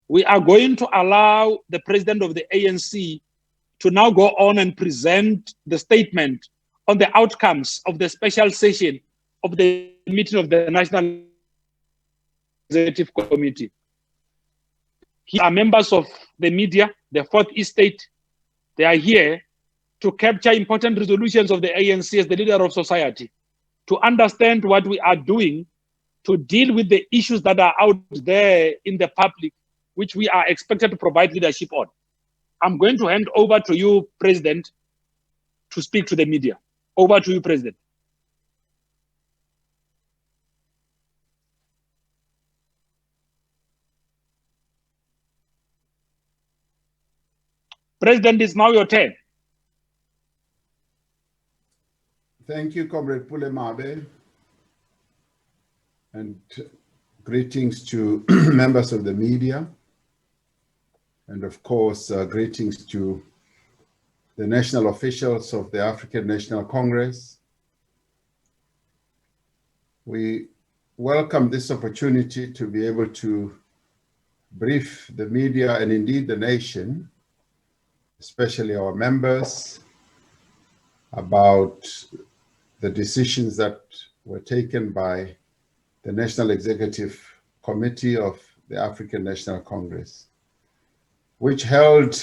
we are going to allow the president of the ANC to now go on and present the statement on the outcomes of the special session of the meeting of the National Executive Committee. Here are members of the media, the fourth estate. They are here to capture important resolutions of the ANC as the leader of society, to understand what we are doing to deal with the issues that are out there in the public, which we are expected to provide leadership on. I'm going to hand over to you, President, to speak to the media. Over to you, President. President, it's now your turn. Thank you, Comrade Pule Mabe, and greetings to members of the media, and of course, greetings to the national officials of the African National Congress. We welcome this opportunity to be able to brief the media and indeed the nation, especially our members, about the decisions that were taken by the National Executive Committee of the African National Congress, which held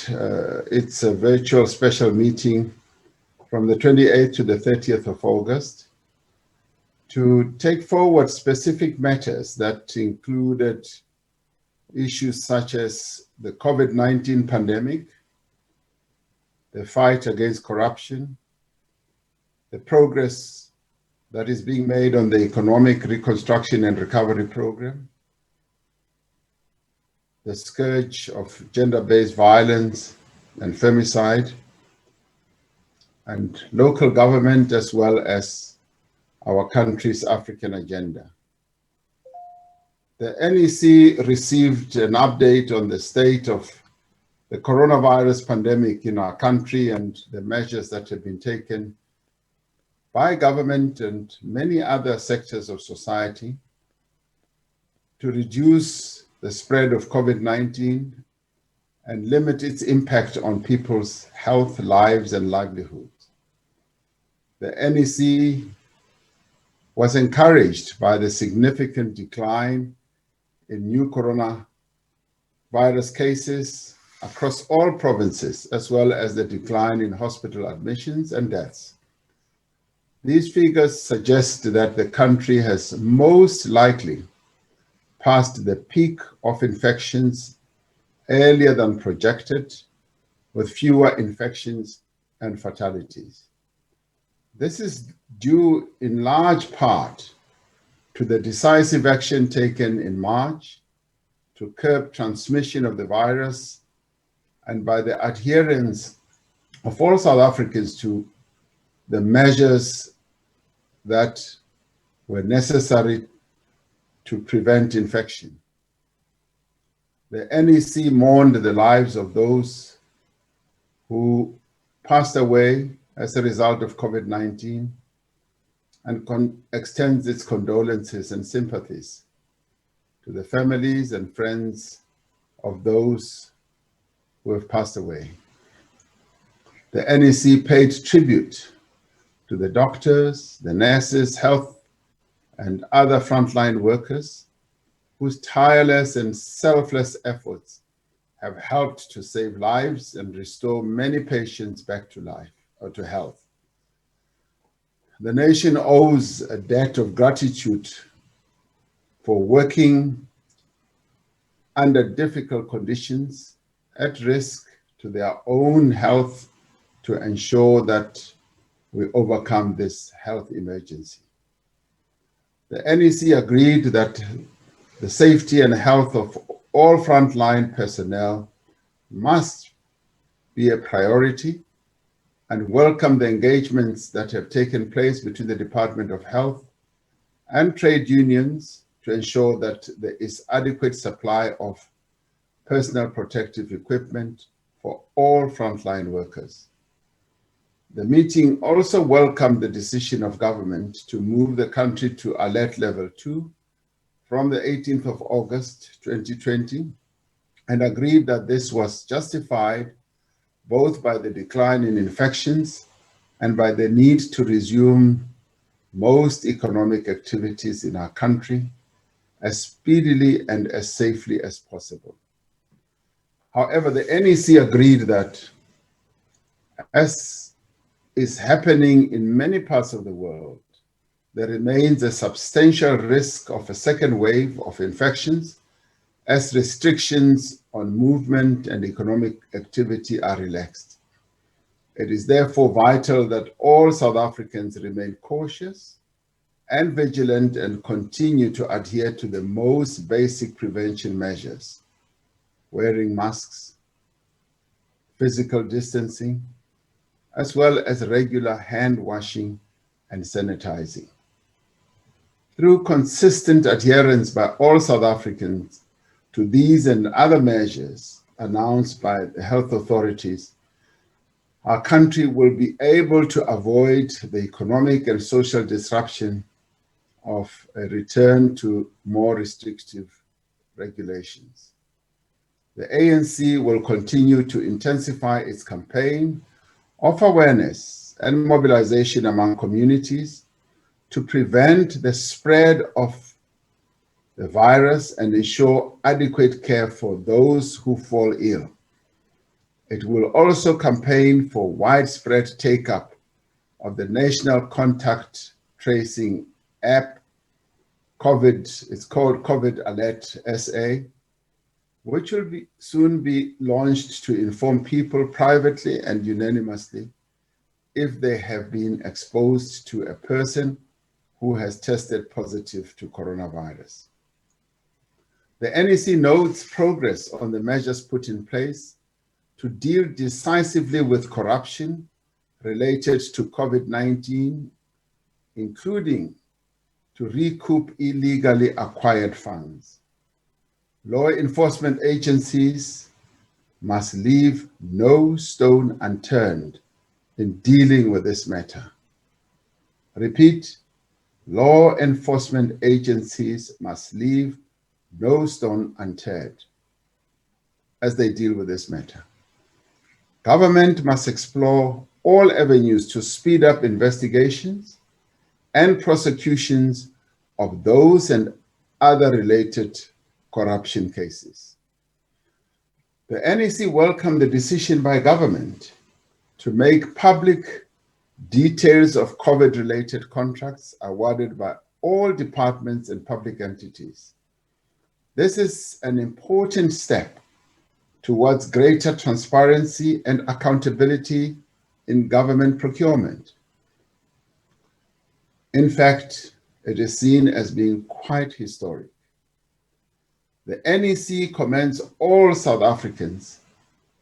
its virtual special meeting from the 28th to the 30th of August to take forward specific matters that included issues such as the COVID-19 pandemic, the fight against corruption, the progress that is being made on the Economic Reconstruction and Recovery Program, the scourge of gender-based violence and femicide, and local government, as well as our country's African agenda. The NEC received an update on the state of the coronavirus pandemic in our country and the measures that have been taken by government and many other sectors of society to reduce the spread of COVID-19 and limit its impact on people's health, lives, and livelihoods. The NEC was encouraged by the significant decline in new coronavirus cases across all provinces, as well as the decline in hospital admissions and deaths. These figures suggest that the country has most likely passed the peak of infections earlier than projected, with fewer infections and fatalities. This is due in large part to the decisive action taken in March to curb transmission of the virus and by the adherence of all South Africans to the measures that were necessary to prevent infection. The NEC mourned the lives of those who passed away as a result of COVID-19 and extends its condolences and sympathies to the families and friends of those who have passed away. The NEC paid tribute to the doctors, the nurses, health, and other frontline workers whose tireless and selfless efforts have helped to save lives and restore many patients back to life or to health. The nation owes a debt of gratitude for working under difficult conditions, at risk to their own health, to ensure that we overcome this health emergency. The NEC agreed that the safety and health of all frontline personnel must be a priority and welcome the engagements that have taken place between the Department of Health and trade unions to ensure that there is adequate supply of personal protective equipment for all frontline workers. The meeting also welcomed the decision of government to move the country to Alert Level 2 from the 18th of August 2020 and agreed that this was justified both by the decline in infections and by the need to resume most economic activities in our country as speedily and as safely as possible. However, the NEC agreed that, as is happening in many parts of the world, there remains a substantial risk of a second wave of infections as restrictions on movement and economic activity are relaxed. It is therefore vital that all South Africans remain cautious and vigilant and continue to adhere to the most basic prevention measures: wearing masks, physical distancing, as well as regular hand washing and sanitizing. Through consistent adherence by all South Africans to these and other measures announced by the health authorities, our country will be able to avoid the economic and social disruption of a return to more restrictive regulations. The ANC will continue to intensify its campaign of awareness and mobilization among communities to prevent the spread of the virus and ensure adequate care for those who fall ill. It will also campaign for widespread take-up of the National Contact Tracing app, it's called COVID Alert SA, which will soon be launched to inform people privately and unanimously if they have been exposed to a person who has tested positive to coronavirus. The NEC notes progress on the measures put in place to deal decisively with corruption related to COVID-19, including to recoup illegally acquired funds. Law enforcement agencies must leave no stone unturned in dealing with this matter. Repeat, law enforcement agencies must leave no stone unturned as they deal with this matter. Government must explore all avenues to speed up investigations and prosecutions of those and other related corruption cases. The NEC welcomed the decision by government to make public details of COVID-related contracts awarded by all departments and public entities. This is an important step towards greater transparency and accountability in government procurement. In fact, it is seen as being quite historic. The NEC commends all South Africans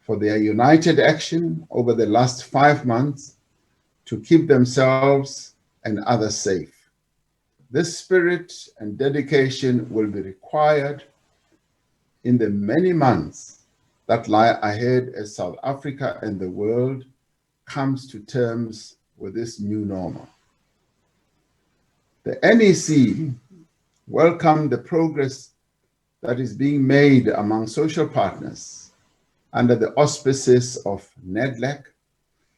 for their united action over the last 5 months to keep themselves and others safe. This spirit and dedication will be required in the many months that lie ahead as South Africa and the world comes to terms with this new normal. The NEC welcomed the progress that is being made among social partners under the auspices of NEC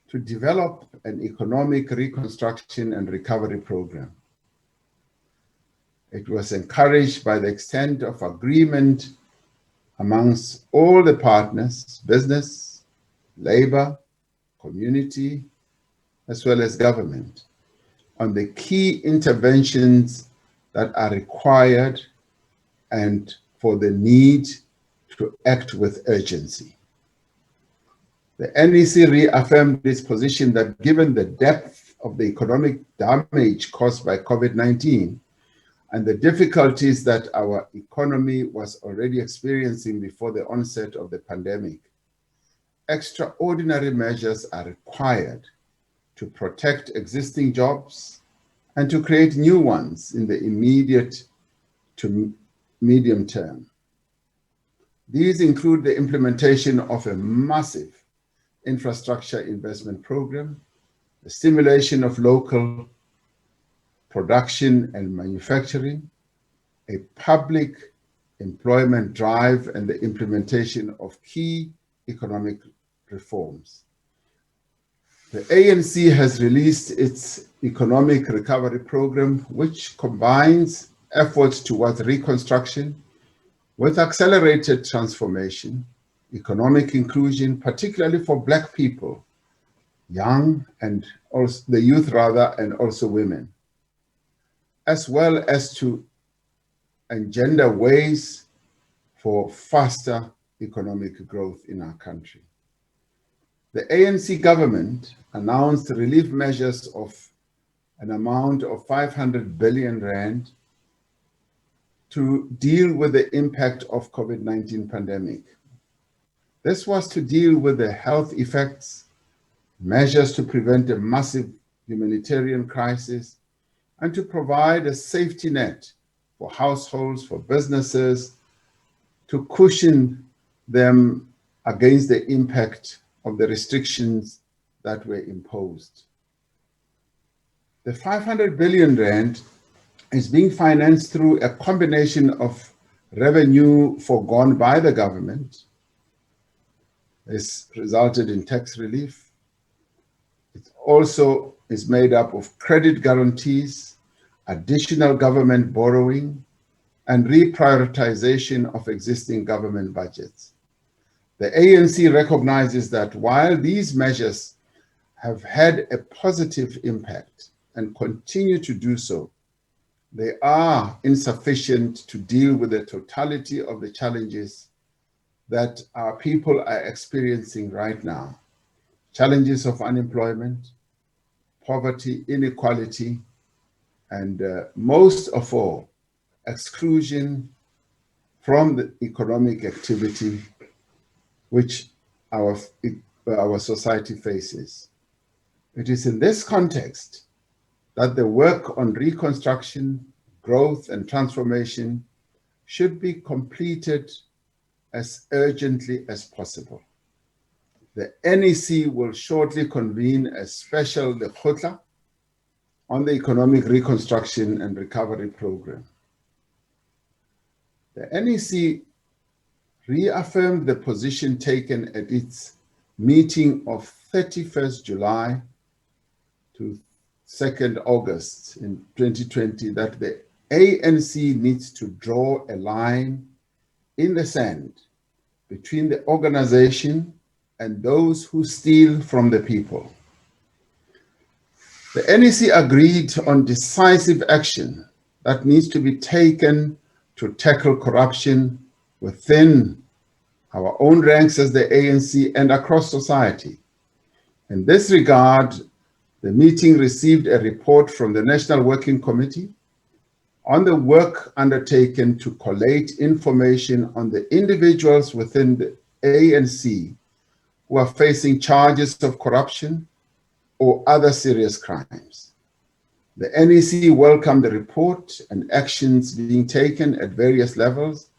to develop an economic reconstruction and recovery program. It was encouraged by the extent of agreement amongst all the partners, business, labor, community, as well as government, on the key interventions that are required and for the need to act with urgency. The NEC reaffirmed its position that given the depth of the economic damage caused by COVID-19 and the difficulties that our economy was already experiencing before the onset of the pandemic, extraordinary measures are required to protect existing jobs and to create new ones in the immediate to medium term. These include the implementation of a massive infrastructure investment program, the stimulation of local production and manufacturing, a public employment drive, and the implementation of key economic reforms. The ANC has released its economic recovery program, which combines efforts towards reconstruction with accelerated transformation, economic inclusion, particularly for Black people, young and also the youth rather, and also women, as well as to engender ways for faster economic growth in our country. The ANC government announced relief measures of an amount of 500 billion rand to deal with the impact of COVID-19 pandemic. This was to deal with the health effects, measures to prevent a massive humanitarian crisis, and to provide a safety net for households, for businesses, to cushion them against the impact of the restrictions that were imposed. The 500 billion rand is being financed through a combination of revenue foregone by the government. This resulted in tax relief. It also is made up of credit guarantees, additional government borrowing, and reprioritization of existing government budgets. The ANC recognizes that while these measures have had a positive impact and continue to do so, they are insufficient to deal with the totality of the challenges that our people are experiencing right now. Challenges of unemployment, poverty, inequality, and most of all, exclusion from the economic activity which our society faces. It is in this context that the work on reconstruction, growth, and transformation should be completed as urgently as possible. The NEC will shortly convene a special Lekgotla on the Economic Reconstruction and Recovery Program. The NEC reaffirmed the position taken at its meeting of 31st July to 2nd August in 2020 that the ANC needs to draw a line in the sand between the organization and those who steal from the people. The NEC agreed on decisive action that needs to be taken to tackle corruption within our own ranks as the ANC and across society. In this regard, the meeting received a report from the National Working Committee on the work undertaken to collate information on the individuals within the ANC who are facing charges of corruption or other serious crimes. The NEC welcomed the report and actions being taken at various levels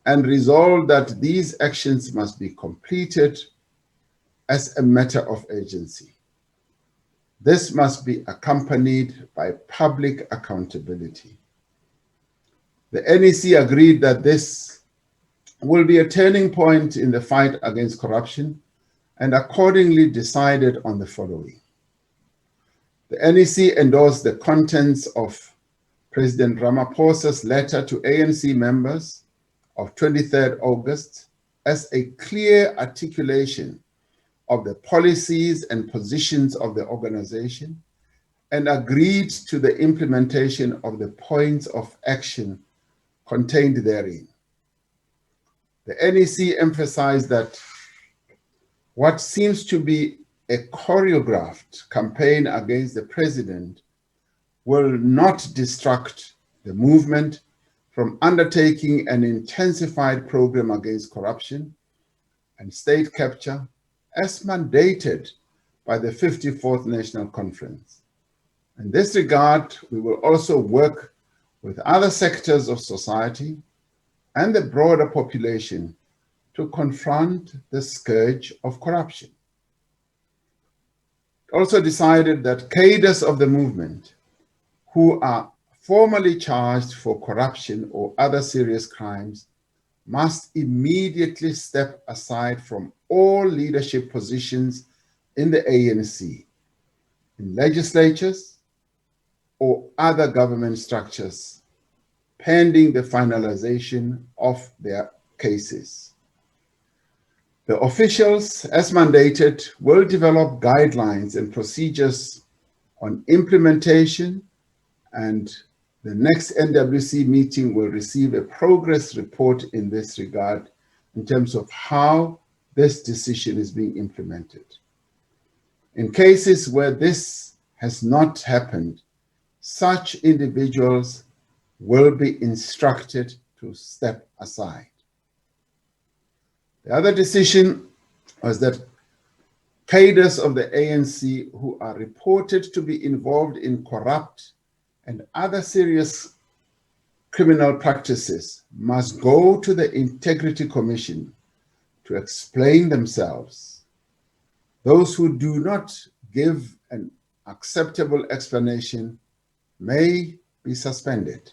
and resolved that these actions must be completed as a matter of urgency. This must be accompanied by public accountability. The NEC agreed that this will be a turning point in the fight against corruption and accordingly decided on the following. The NEC endorsed the contents of President Ramaphosa's letter to ANC members of 23rd August as a clear articulation of the policies and positions of the organization and agreed to the implementation of the points of action contained therein. The NEC emphasized that what seems to be a choreographed campaign against the president will not distract the movement from undertaking an intensified program against corruption and state capture as mandated by the 54th National Conference. In this regard, we will also work with other sectors of society and the broader population to confront the scourge of corruption. It also decided that cadres of the movement who are formally charged for corruption or other serious crimes must immediately step aside from all leadership positions in the ANC, in legislatures, or other government structures, pending the finalization of their cases. The officials, as mandated, will develop guidelines and procedures on implementation, and the next NWC meeting will receive a progress report in this regard in terms of how this decision is being implemented. In cases where this has not happened, such individuals will be instructed to step aside. The other decision was that cadres of the ANC who are reported to be involved in corrupt and other serious criminal practices must go to the Integrity Commission to explain themselves. Those who do not give an acceptable explanation may be suspended.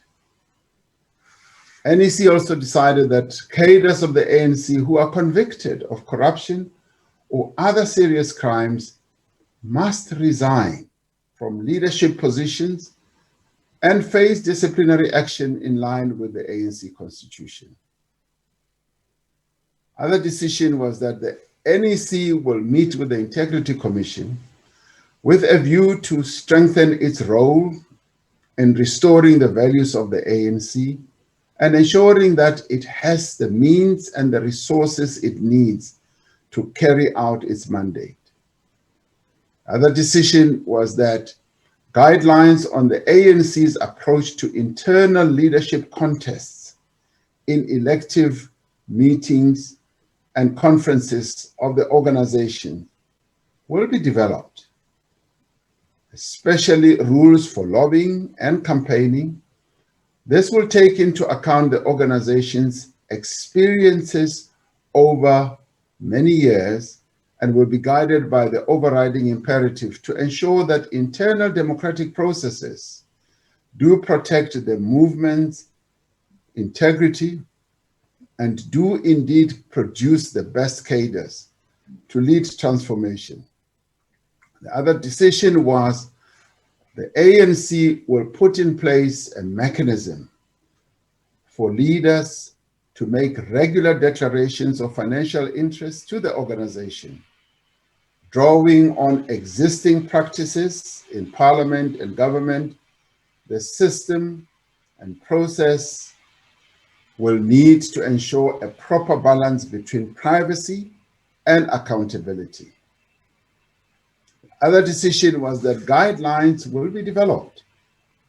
NEC also decided that cadres of the ANC who are convicted of corruption or other serious crimes must resign from leadership positions and face disciplinary action in line with the ANC constitution. Other decision was that the NEC will meet with the Integrity Commission with a view to strengthen its role in restoring the values of the ANC and ensuring that it has the means and the resources it needs to carry out its mandate. Other decision was that guidelines on the ANC's approach to internal leadership contests in elective meetings and conferences of the organization will be developed, especially rules for lobbying and campaigning. This will take into account the organization's experiences over many years and will be guided by the overriding imperative to ensure that internal democratic processes do protect the movement's integrity and do indeed produce the best cadres to lead transformation. The other decision was the ANC will put in place a mechanism for leaders to make regular declarations of financial interest to the organization, drawing on existing practices in parliament and government. The system and process will need to ensure a proper balance between privacy and accountability. Other decision was that guidelines will be developed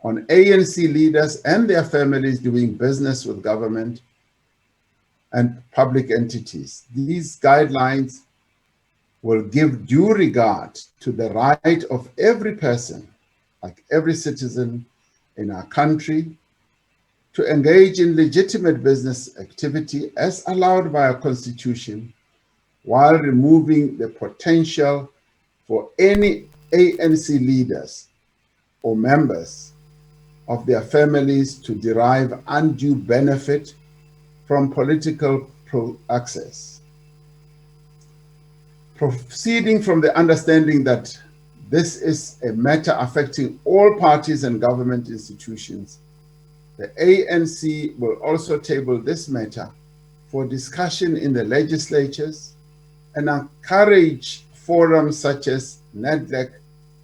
on ANC leaders and their families doing business with government and public entities. These guidelines will give due regard to the right of every person, like every citizen in our country, to engage in legitimate business activity as allowed by our constitution, while removing the potential for any ANC leaders or members of their families to derive undue benefit from political access. Proceeding from the understanding that this is a matter affecting all parties and government institutions, the ANC will also table this matter for discussion in the legislatures and encourage forums such as NEC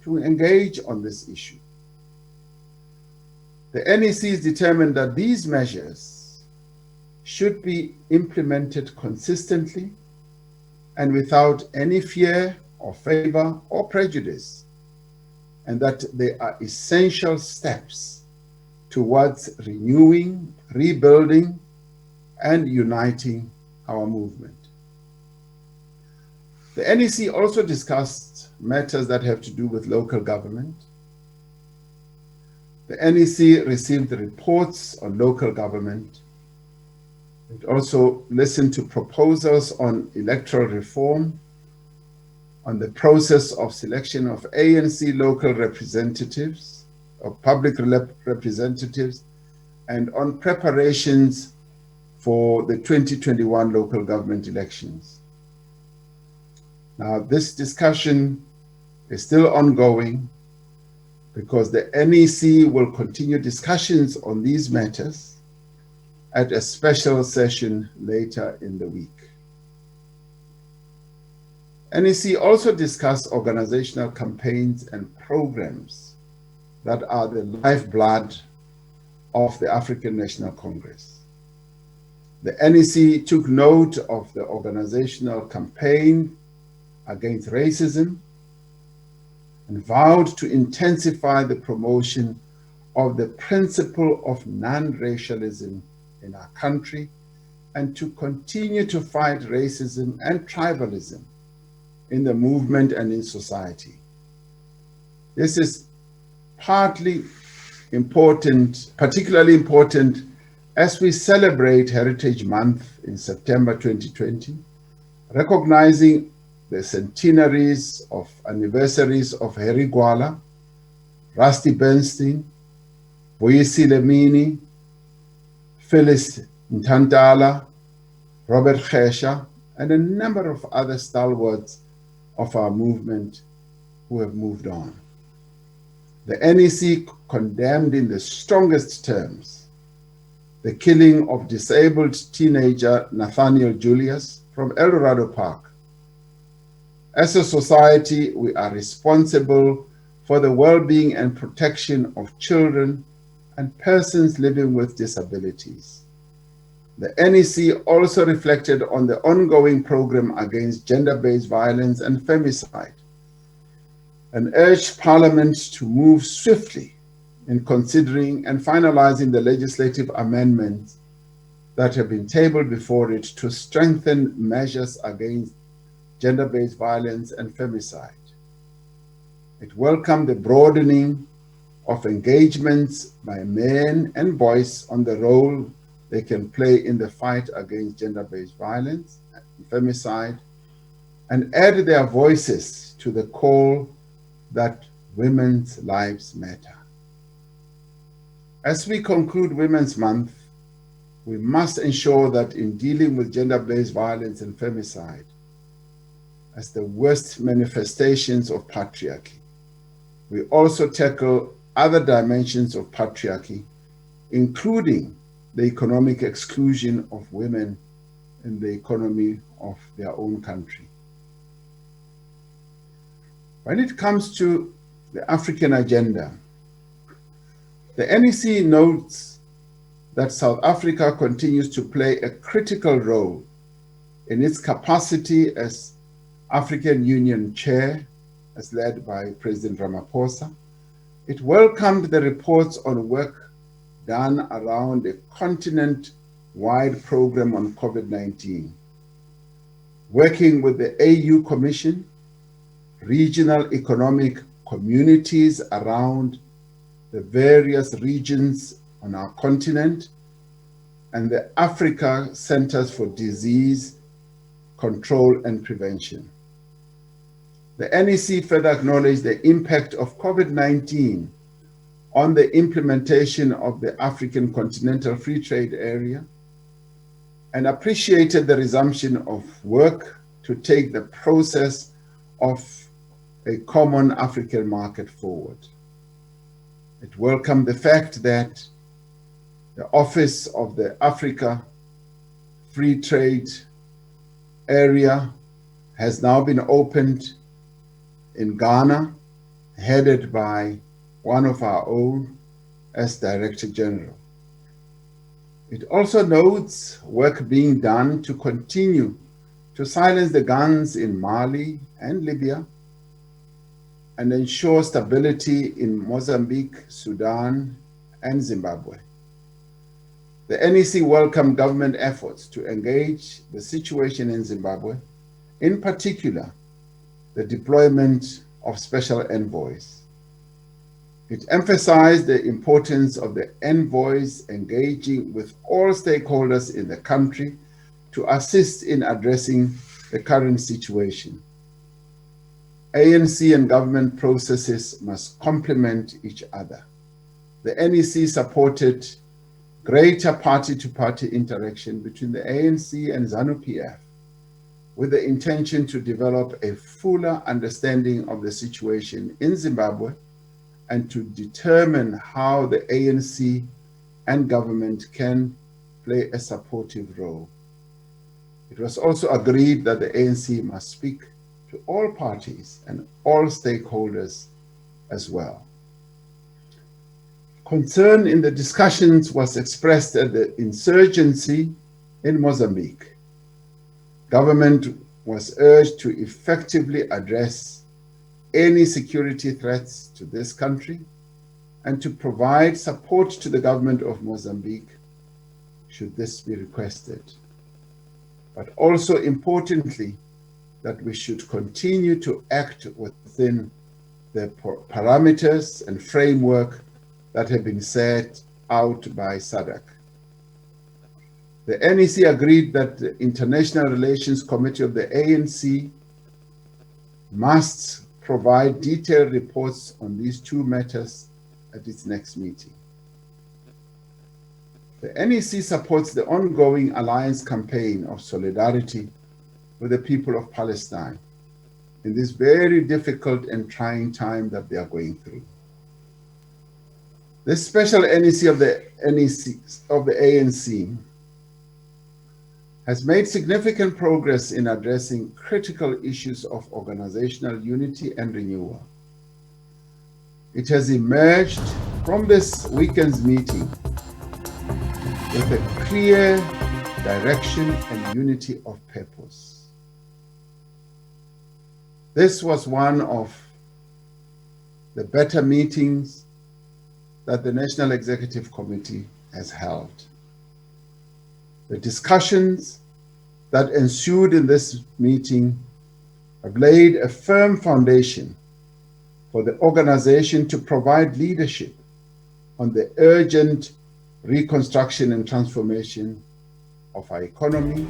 to engage on this issue. The NEC is determined that these measures should be implemented consistently and without any fear or favor or prejudice, and that they are essential steps towards renewing, rebuilding, and uniting our movement. The NEC also discussed matters that have to do with local government. The NEC received the reports on local government. It also listened to proposals on electoral reform, on the process of selection of ANC local representatives, of public representatives, and on preparations for the 2021 local government elections. Now, this discussion is still ongoing because the NEC will continue discussions on these matters at a special session later in the week. NEC also discussed organizational campaigns and programs that are the lifeblood of the African National Congress. The NEC took note of the organizational campaign against racism and vowed to intensify the promotion of the principle of non-racialism in our country and to continue to fight racism and tribalism in the movement and in society. This is particularly important as we celebrate Heritage Month in September 2020, recognizing the centenaries of anniversaries of Harry Gwala, Rusty Bernstein, Boyisi Lemini, Phyllis Ntantala, Robert Gesha, and a number of other stalwarts of our movement who have moved on. The NEC condemned in the strongest terms the killing of disabled teenager Nathaniel Julius from El Dorado Park. As a society, we are responsible for the well-being and protection of children and persons living with disabilities. The NEC also reflected on the ongoing program against gender-based violence and femicide and urged Parliament to move swiftly in considering and finalizing the legislative amendments that have been tabled before it to strengthen measures against gender-based violence and femicide. It welcomed the broadening of engagements by men and boys on the role they can play in the fight against gender-based violence and femicide, and added their voices to the call that women's lives matter. As we conclude Women's Month, we must ensure that in dealing with gender-based violence and femicide, as the worst manifestations of patriarchy, we also tackle other dimensions of patriarchy, including the economic exclusion of women in the economy of their own country. When it comes to the African agenda, the NEC notes that South Africa continues to play a critical role in its capacity as African Union Chair, as led by President Ramaphosa. It welcomed the reports on work done around a continent-wide program on COVID-19, working with the AU Commission, regional economic communities around the various regions on our continent, and the Africa Centers for Disease Control and Prevention. The NEC further acknowledged the impact of COVID-19 on the implementation of the African Continental Free Trade Area and appreciated the resumption of work to take the process of a common African market forward. It welcomed the fact that the Office of the Africa Free Trade Area has now been opened in Ghana, headed by one of our own as Director General. It also notes work being done to continue to silence the guns in Mali and Libya and ensure stability in Mozambique, Sudan, and Zimbabwe. The NEC welcomed government efforts to engage the situation in Zimbabwe, in particular, the deployment of special envoys. It emphasized the importance of the envoys engaging with all stakeholders in the country to assist in addressing the current situation. ANC and government processes must complement each other. the NEC supported greater party-to-party interaction between the ANC and ZANU-PF with the intention to develop a fuller understanding of the situation in Zimbabwe and to determine how the ANC and government can play a supportive role. It was also agreed that the ANC must speak to all parties and all stakeholders as well. Concern in the discussions was expressed at the insurgency in Mozambique. Government was urged to effectively address any security threats to this country and to provide support to the government of Mozambique should this be requested. But also importantly, that we should continue to act within the parameters and framework that have been set out by SADC. The NEC agreed that the International Relations Committee of the ANC must provide detailed reports on these two matters at its next meeting. The NEC supports the ongoing alliance campaign of solidarity with the people of Palestine in this very difficult and trying time that they are going through. The special NEC of the ANC has made significant progress in addressing critical issues of organizational unity and renewal. It has emerged from this weekend's meeting with a clear direction and unity of purpose. This was one of the better meetings that the National Executive Committee has held. The discussions that ensued in this meeting have laid a firm foundation for the organization to provide leadership on the urgent reconstruction and transformation of our economy,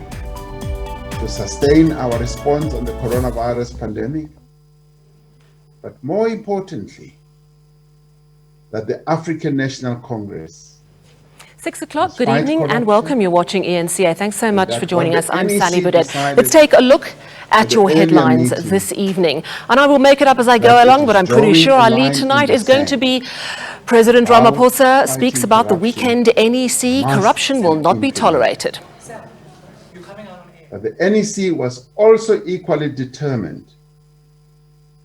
to sustain our response on the coronavirus pandemic, but more importantly, that the African National Congress 6 o'clock, good evening and welcome. You're watching ENCA. Thanks so much for joining us. I'm Sally Boudet. Let's take a look at your headlines this evening. And I will make it up as I go along, but I'm pretty sure our lead tonight is going to be President Ramaphosa speaks about the weekend NEC. Corruption will not be tolerated. But the NEC was also equally determined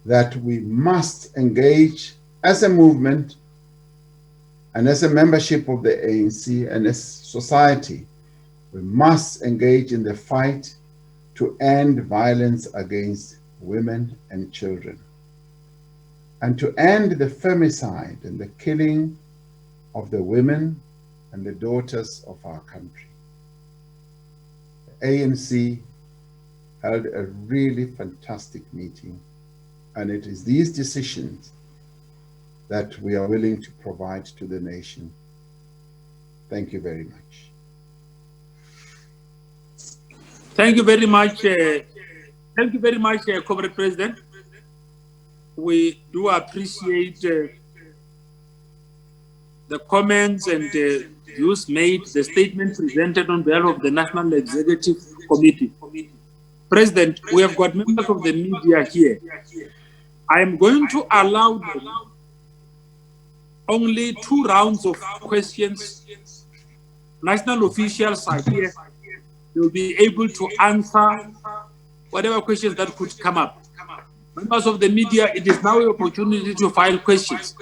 that we must engage as a movement and as a membership of the ANC and as society. We must engage in the fight to end violence against women and children, and to end the femicide and the killing of the women and the daughters of our country. The ANC held a really fantastic meeting, and it is these decisions that we are willing to provide to the nation. Thank you very much. Thank you very much. Comrade President. We do appreciate the comments and views made, the statement presented on behalf of the National Executive Committee. President, we have got members of the media here. I am going to allow them only 2 rounds of questions. National officials are here. They will be able to answer whatever questions that could come up. Members of the media, it is now your opportunity to file questions.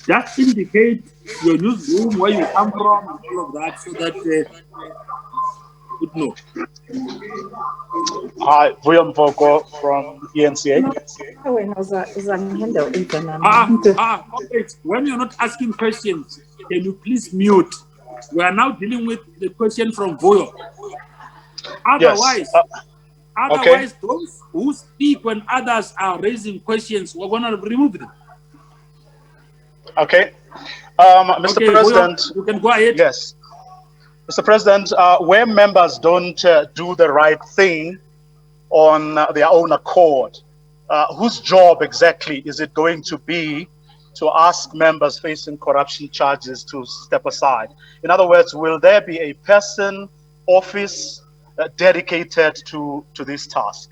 Just indicate your newsroom, where you come from, and all of that, so that would know. Hi, William Voko from ENCA. When you're not asking questions, can you please mute? We are now dealing with the question from Voyo. Otherwise, yes. Those who speak when others are raising questions, we're going to remove them. Okay. Mr. President. Voyo, you can go ahead. Yes. Mr. President, where members don't do the right thing on their own accord, whose job exactly is it going to be to ask members facing corruption charges to step aside? In other words, will there be a person, office dedicated to this task?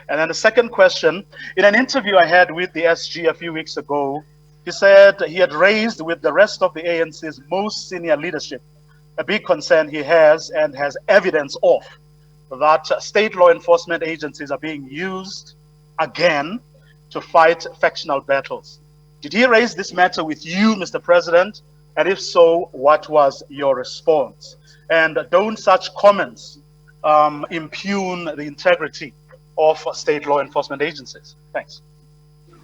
And then the second question, in an interview I had with the SG a few weeks ago, he said he had raised with the rest of the ANC's most senior leadership a big concern he has and has evidence of that state law enforcement agencies are being used again to fight factional battles. Did he raise this matter with you, Mr. President? And if so, what was your response? And don't such comments impugn the integrity of state law enforcement agencies? Thanks.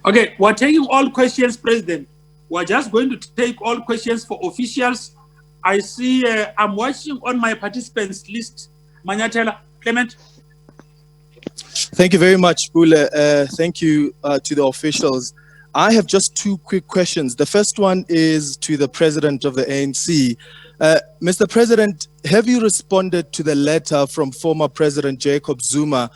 Okay, we're taking all questions, President. We're just going to take all questions for officials. I see, I'm watching on my participants list. Manyatela, Clement. Thank you very much, Bule. Thank you to the officials. I have just two quick questions. The first one is to the president of the ANC. Mr. President, have you responded to the letter from former President Jacob Zuma?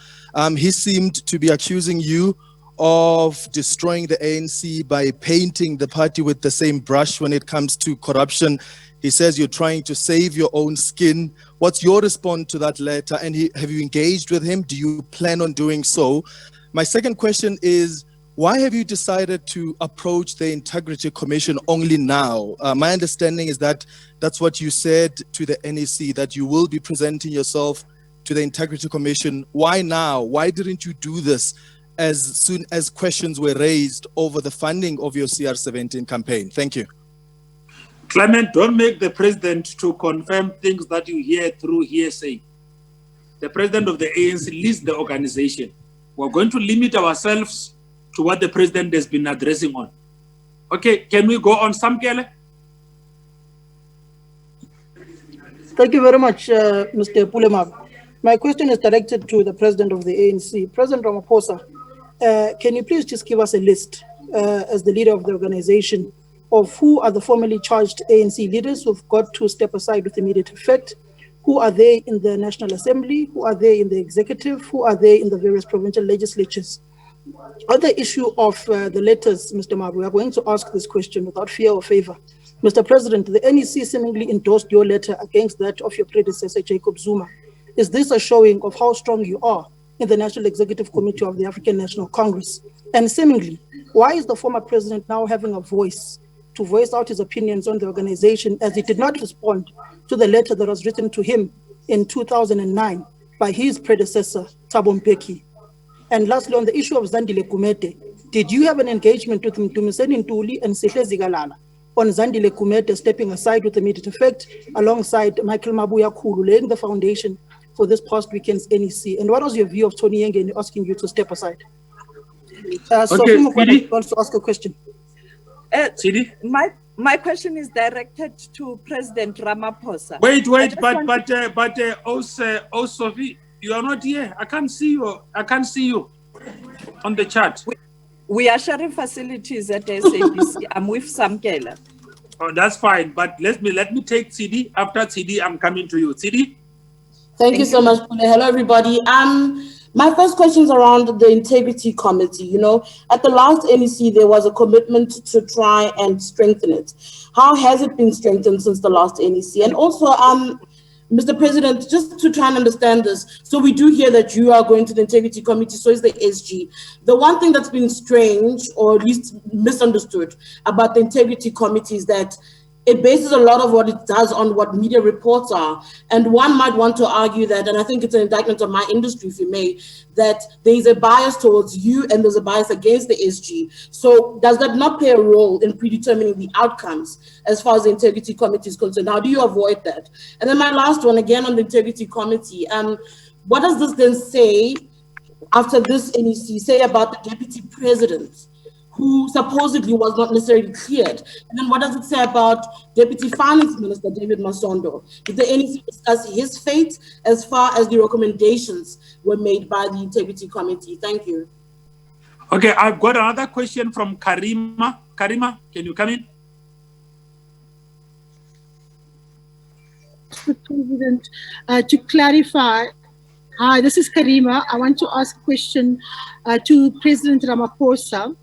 He seemed to be accusing you of destroying the ANC by painting the party with the same brush when it comes to corruption. He says you're trying to save your own skin. What's your response to that letter? And have you engaged with him? Do you plan on doing so? My second question is, why have you decided to approach the Integrity Commission only now? My understanding is that that's what you said to the NEC, that you will be presenting yourself to the Integrity Commission. Why now? Why didn't you do this as soon as questions were raised over the funding of your CR17 campaign? Thank you. Clement, don't make the president to confirm things that you hear through hearsay. The president of the ANC leads the organization. We're going to limit ourselves to what the president has been addressing on. Okay, can we go on, Samkele? Thank you very much, Mr. Pulemab. My question is directed to the president of the ANC. President Ramaphosa, can you please just give us a list as the leader of the organization of who are the formally charged ANC leaders who've got to step aside with immediate effect? Who are they in the National Assembly? Who are they in the executive? Who are they in the various provincial legislatures? On the issue of the letters, Mr. Mabu, we are going to ask this question without fear or favor. Mr. President, the NEC seemingly endorsed your letter against that of your predecessor, Jacob Zuma. Is this a showing of how strong you are in the National Executive Committee of the African National Congress? And seemingly, why is the former president now having a voice to voice out his opinions on the organization, as he did not respond to the letter that was written to him in 2009 by his predecessor, Thabo Mbeki? And lastly, on the issue of Zandile Kumete, did you have an engagement with Mtumiseni Ntuli and Sehle Zigalala on Zandile Kumete stepping aside with immediate effect alongside Michael Mabuya Khulu, laying the foundation for this past weekend's NEC? And what was your view of Tony Yenge asking you to step aside? Okay, Sidi wants to ask a question. Sidi? My question is directed to President Ramaphosa. Wait, but Sophie, you are not here. I can't see you. I can't see you on the chat. We are sharing facilities at SABC. I'm with Samkela. Oh, that's fine. But let me take CD. After CD, I'm coming to you. CD? Thank you so much, Pule. Hello, everybody. My first question is around the Integrity Committee. You know, at the last NEC, there was a commitment to try and strengthen it. How has it been strengthened since the last NEC? And also, Mr. President, just to try and understand this, so we do hear that you are going to the Integrity Committee, so is the SG. The one thing that's been strange, or at least misunderstood, about the Integrity Committee is that it bases a lot of what it does on what media reports are. And one might want to argue that, and I think it's an indictment of my industry, if you may, that there's a bias towards you and there's a bias against the SG. So does that not play a role in predetermining the outcomes as far as the Integrity Committee is concerned? How do you avoid that? And then my last one, again on the Integrity Committee, what does this then say after this NEC, say about the Deputy President, who supposedly was not necessarily cleared? And then what does it say about Deputy Finance Minister David Masondo? Did the NEC discuss his fate as far as the recommendations were made by the Integrity Committee? Thank you. Okay, I've got another question from Karima. Karima, can you come in? Mr. President, to clarify, Hi, this is Karima. I want to ask a question to President Ramaphosa.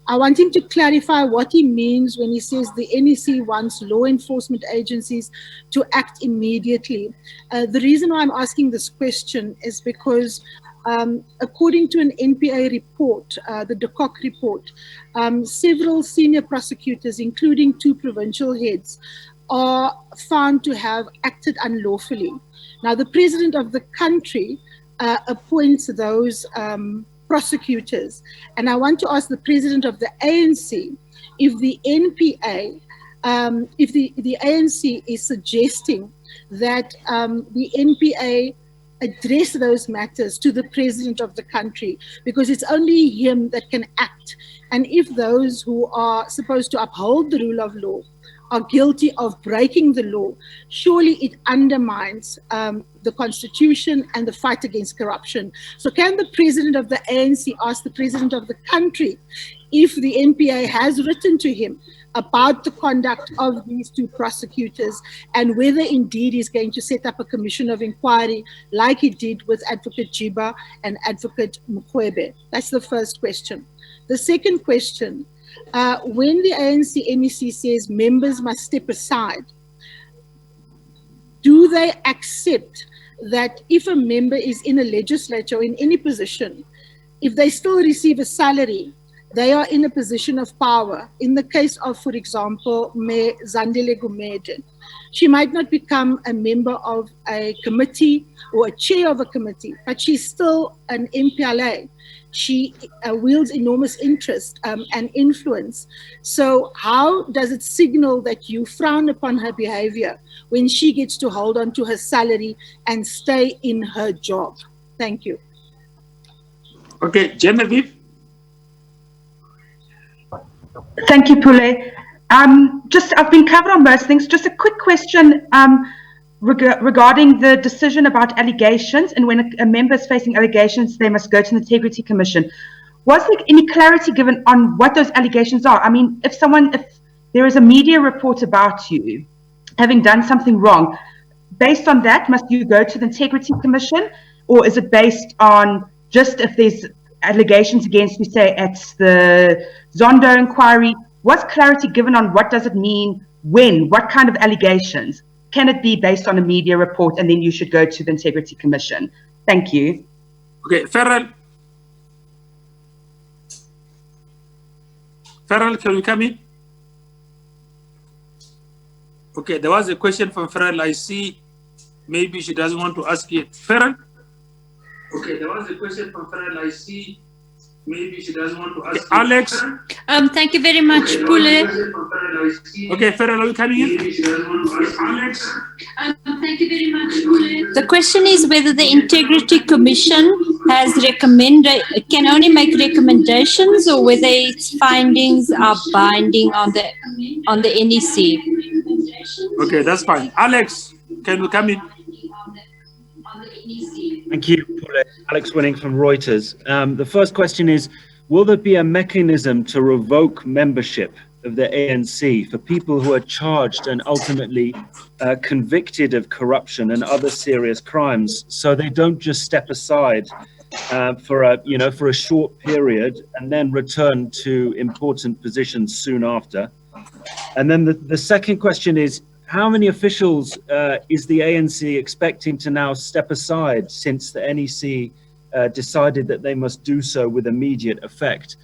I want him to clarify what he means when he says the NEC wants law enforcement agencies to act immediately. The reason why I'm asking this question is because according to an NPA report, the de Kock report, several senior prosecutors, including 2 provincial heads, are found to have acted unlawfully. Now, the president of the country appoints those prosecutors. And I want to ask the president of the ANC if the NPA, if the ANC is suggesting that the NPA address those matters to the president of the country, because it's only him that can act. And if those who are supposed to uphold the rule of law are guilty of breaking the law, surely it undermines the constitution and the fight against corruption. So can the president of the ANC ask the president of the country if the NPA has written to him about the conduct of these 2 prosecutors and whether indeed he's going to set up a commission of inquiry like he did with Advocate Jiba and Advocate Mukwebe? That's the first question. The second question, when the ANC NEC says members must step aside, do they accept that if a member is in a legislature or in any position, if they still receive a salary, they are in a position of power? In the case of, for example, Mayor Zandile Gumede, she might not become a member of a committee or a chair of a committee, but she's still an MPLA. She wields enormous interest and influence. So how does it signal that you frown upon her behavior when she gets to hold on to her salary and stay in her job? Thank you. Okay, Genevieve. Thank you, Pule. I've been covered on most things. Just a quick question regarding the decision about allegations, and when a member is facing allegations, they must go to the Integrity Commission. Was there any clarity given on what those allegations are? I mean, if there is a media report about you having done something wrong, based on that, must you go to the Integrity Commission, or is it based on just if there's allegations against you, say at the Zondo inquiry? Was clarity given on what does it mean, when, what kind of allegations? Can it be based on a media report and then you should go to the Integrity Commission? Thank you. Okay, Farrell, can you come in? Okay, there was a question from Farrell. I see maybe she doesn't want to ask it. Farrell? Okay, there was a question from Farrell. I see maybe she doesn't want to ask. Okay, Alex? Thank you very much, Pule. Okay, Farrell, are you coming in? Alex? Thank you very much, Pule. The question is whether the Integrity Commission can only make recommendations, or whether its findings are binding on the NEC. Okay, that's fine. Alex, can you come in? Thank you, Pule. Alex Winning from Reuters. The first question is, will there be a mechanism to revoke membership of the ANC for people who are charged and ultimately convicted of corruption and other serious crimes, so they don't just step aside for a short period and then return to important positions soon after? And then the second question is, how many officials is the ANC expecting to now step aside since the NEC decided that they must do so with immediate effect?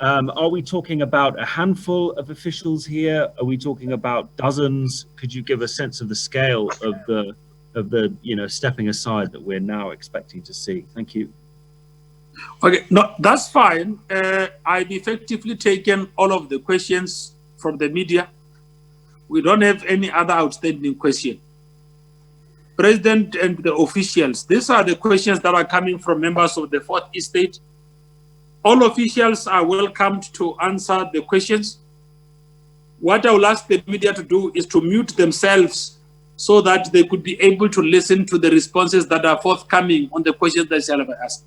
Are we talking about a handful of officials here? Are we talking about dozens? Could you give a sense of the scale of the stepping aside that we're now expecting to see? Thank you. Okay, no, that's fine. I've effectively taken all of the questions from the media. We don't have any other outstanding question. President and the officials, these are the questions that are coming from members of the Fourth Estate. All officials are welcomed to answer the questions. What I will ask the media to do is to mute themselves so that they could be able to listen to the responses that are forthcoming on the questions that shall be asked.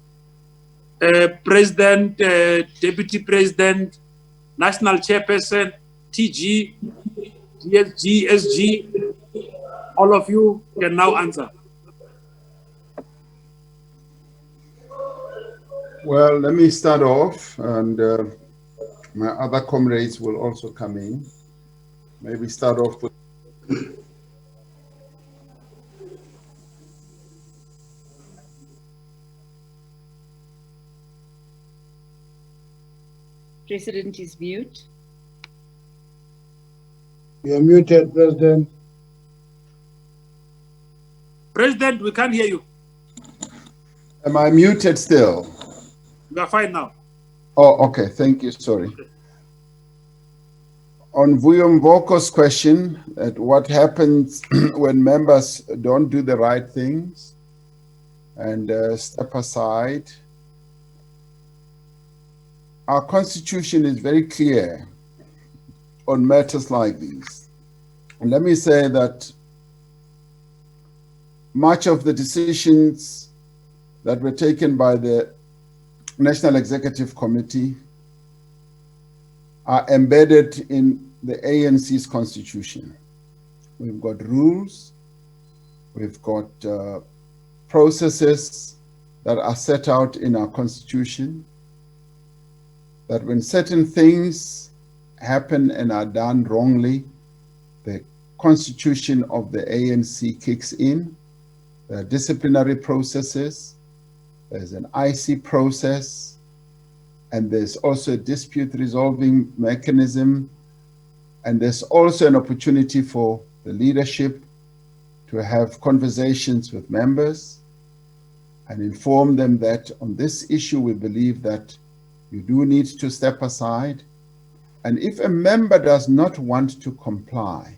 President, Deputy President, National Chairperson, TG, DSG, SG, all of you can now answer. Well, let me start off, and my other comrades will also come in. Maybe start off with President is mute. You're muted, President. President, we can't hear you. Am I muted still? You are fine now. Oh, okay. Thank you. Sorry. Okay. On Vuyomvoko's question, at what happens when members don't do the right things and step aside, our constitution is very clear on matters like these. And let me say that much of the decisions that were taken by the National Executive Committee are embedded in the ANC's constitution. We've got rules, we've got processes that are set out in our constitution, that when certain things happen and are done wrongly, the constitution of the ANC kicks in. There are disciplinary processes, there's an IC process, and there's also a dispute resolving mechanism, and there's also an opportunity for the leadership to have conversations with members and inform them that on this issue we believe that you do need to step aside. And if a member does not want to comply,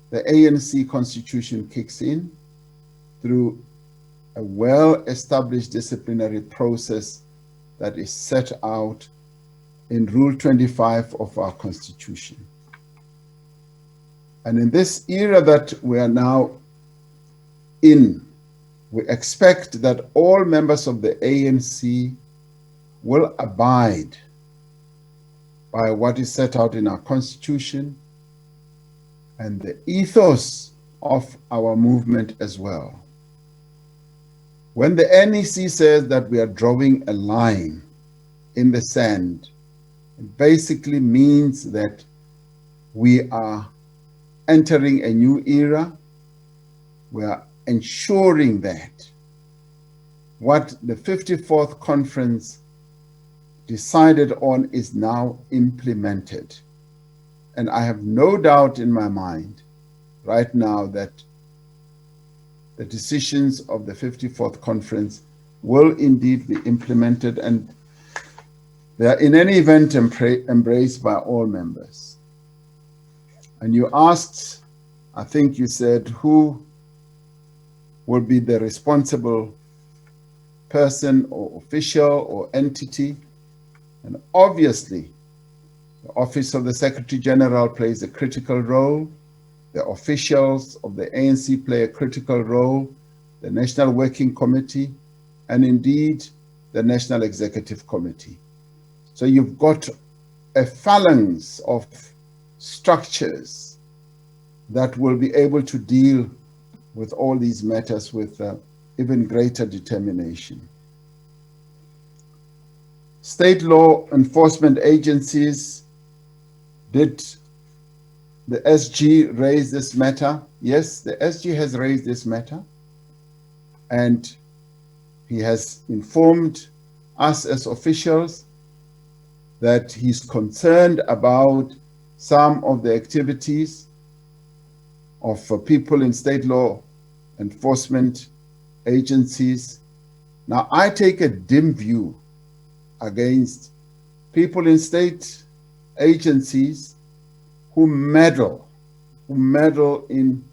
the ANC constitution kicks in through a well-established disciplinary process that is set out in Rule 25 of our Constitution. And in this era that we are now in, we expect that all members of the ANC will abide by what is set out in our Constitution and the ethos of our movement as well. When the NEC says that we are drawing a line in the sand, it basically means that we are entering a new era. We are ensuring that what the 54th conference decided on is now implemented. And I have no doubt in my mind right now that the decisions of the 54th conference will indeed be implemented, and they are in any event embraced by all members. And you asked, I think you said, who will be the responsible person or official or entity? And obviously, the Office of the Secretary General plays a critical role. The officials of the ANC play a critical role, the National Working Committee, and indeed the National Executive Committee. So you've got a phalanx of structures that will be able to deal with all these matters with even greater determination. State law enforcement agencies, did the SG raise this matter? Yes, the SG has raised this matter, and he has informed us as officials that he's concerned about some of the activities of people in state law enforcement agencies. Now, I take a dim view against people in state agencies who meddle in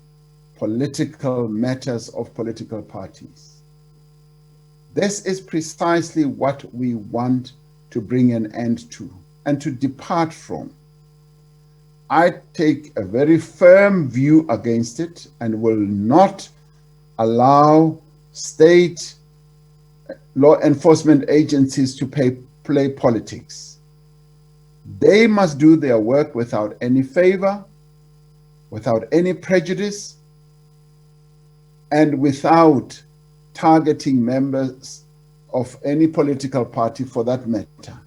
political matters of political parties. This is precisely what we want to bring an end to and to depart from. I take a very firm view against it and will not allow state law enforcement agencies to play politics. They must do their work without any favor, without any prejudice, and without targeting members of any political party for that matter.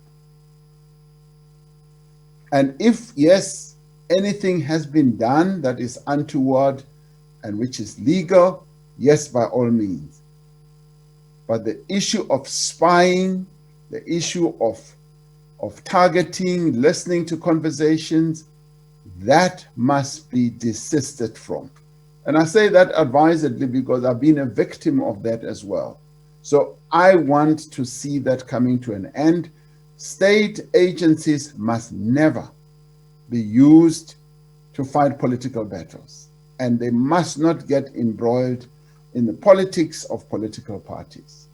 And if, yes, anything has been done that is untoward and which is legal, yes, by all means. But the issue of spying, the issue of targeting, listening to conversations, that must be desisted from. And I say that advisedly because I've been a victim of that as well. So I want to see that coming to an end. State agencies must never be used to fight political battles, and they must not get embroiled in the politics of political parties.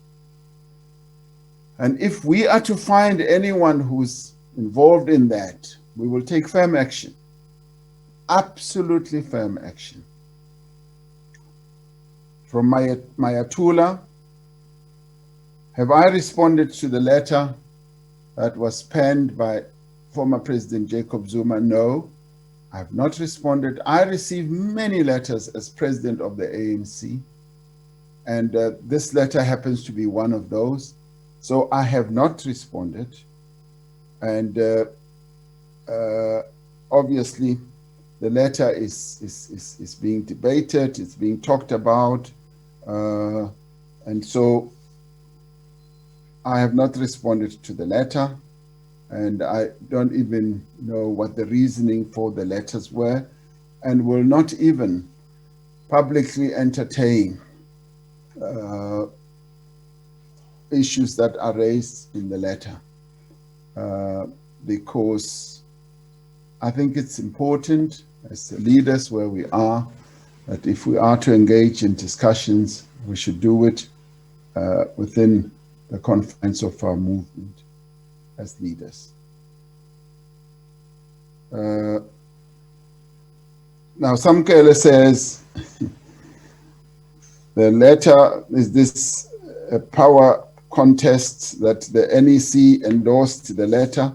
And if we are to find anyone who's involved in that, we will take firm action, absolutely firm action. From Mayatula, have I responded to the letter that was penned by former President Jacob Zuma? No, I have not responded. I received many letters as president of the ANC, and this letter happens to be one of those. So I have not responded. And obviously, the letter is being debated, it's being talked about, and so I have not responded to the letter, and I don't even know what the reasoning for the letters were, and will not even publicly entertain issues that are raised in the letter, because I think it's important as leaders where we are, that if we are to engage in discussions, we should do it within the confines of our movement as leaders. Now, Samkele says, the letter, is this a power contest that the NEC endorsed the letter?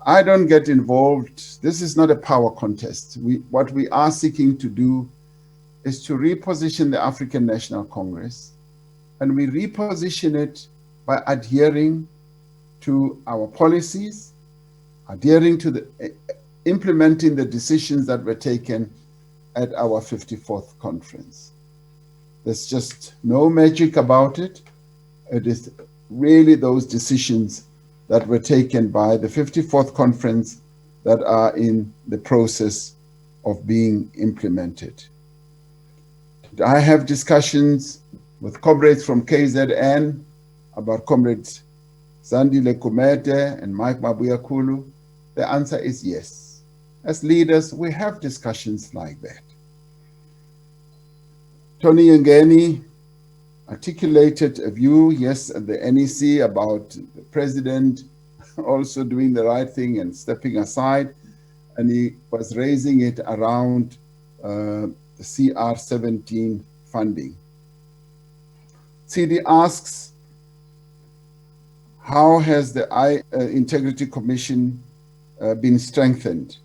I don't get involved. This is not a power contest. What we are seeking to do is to reposition the African National Congress, and we reposition it by adhering to our policies, adhering to implementing the decisions that were taken at our 54th conference. There's just no magic about it. It is really those decisions that were taken by the 54th conference that are in the process of being implemented. I have discussions with comrades from KZN about comrades Zandile Kumete and Mike Mabuyakulu. The answer is yes. As leaders, we have discussions like that. Tony Ngeni articulated a view, yes, at the NEC about the president also doing the right thing and stepping aside, and he was raising it around the CR17 funding. CD asks, how has the Integrity Commission been strengthened?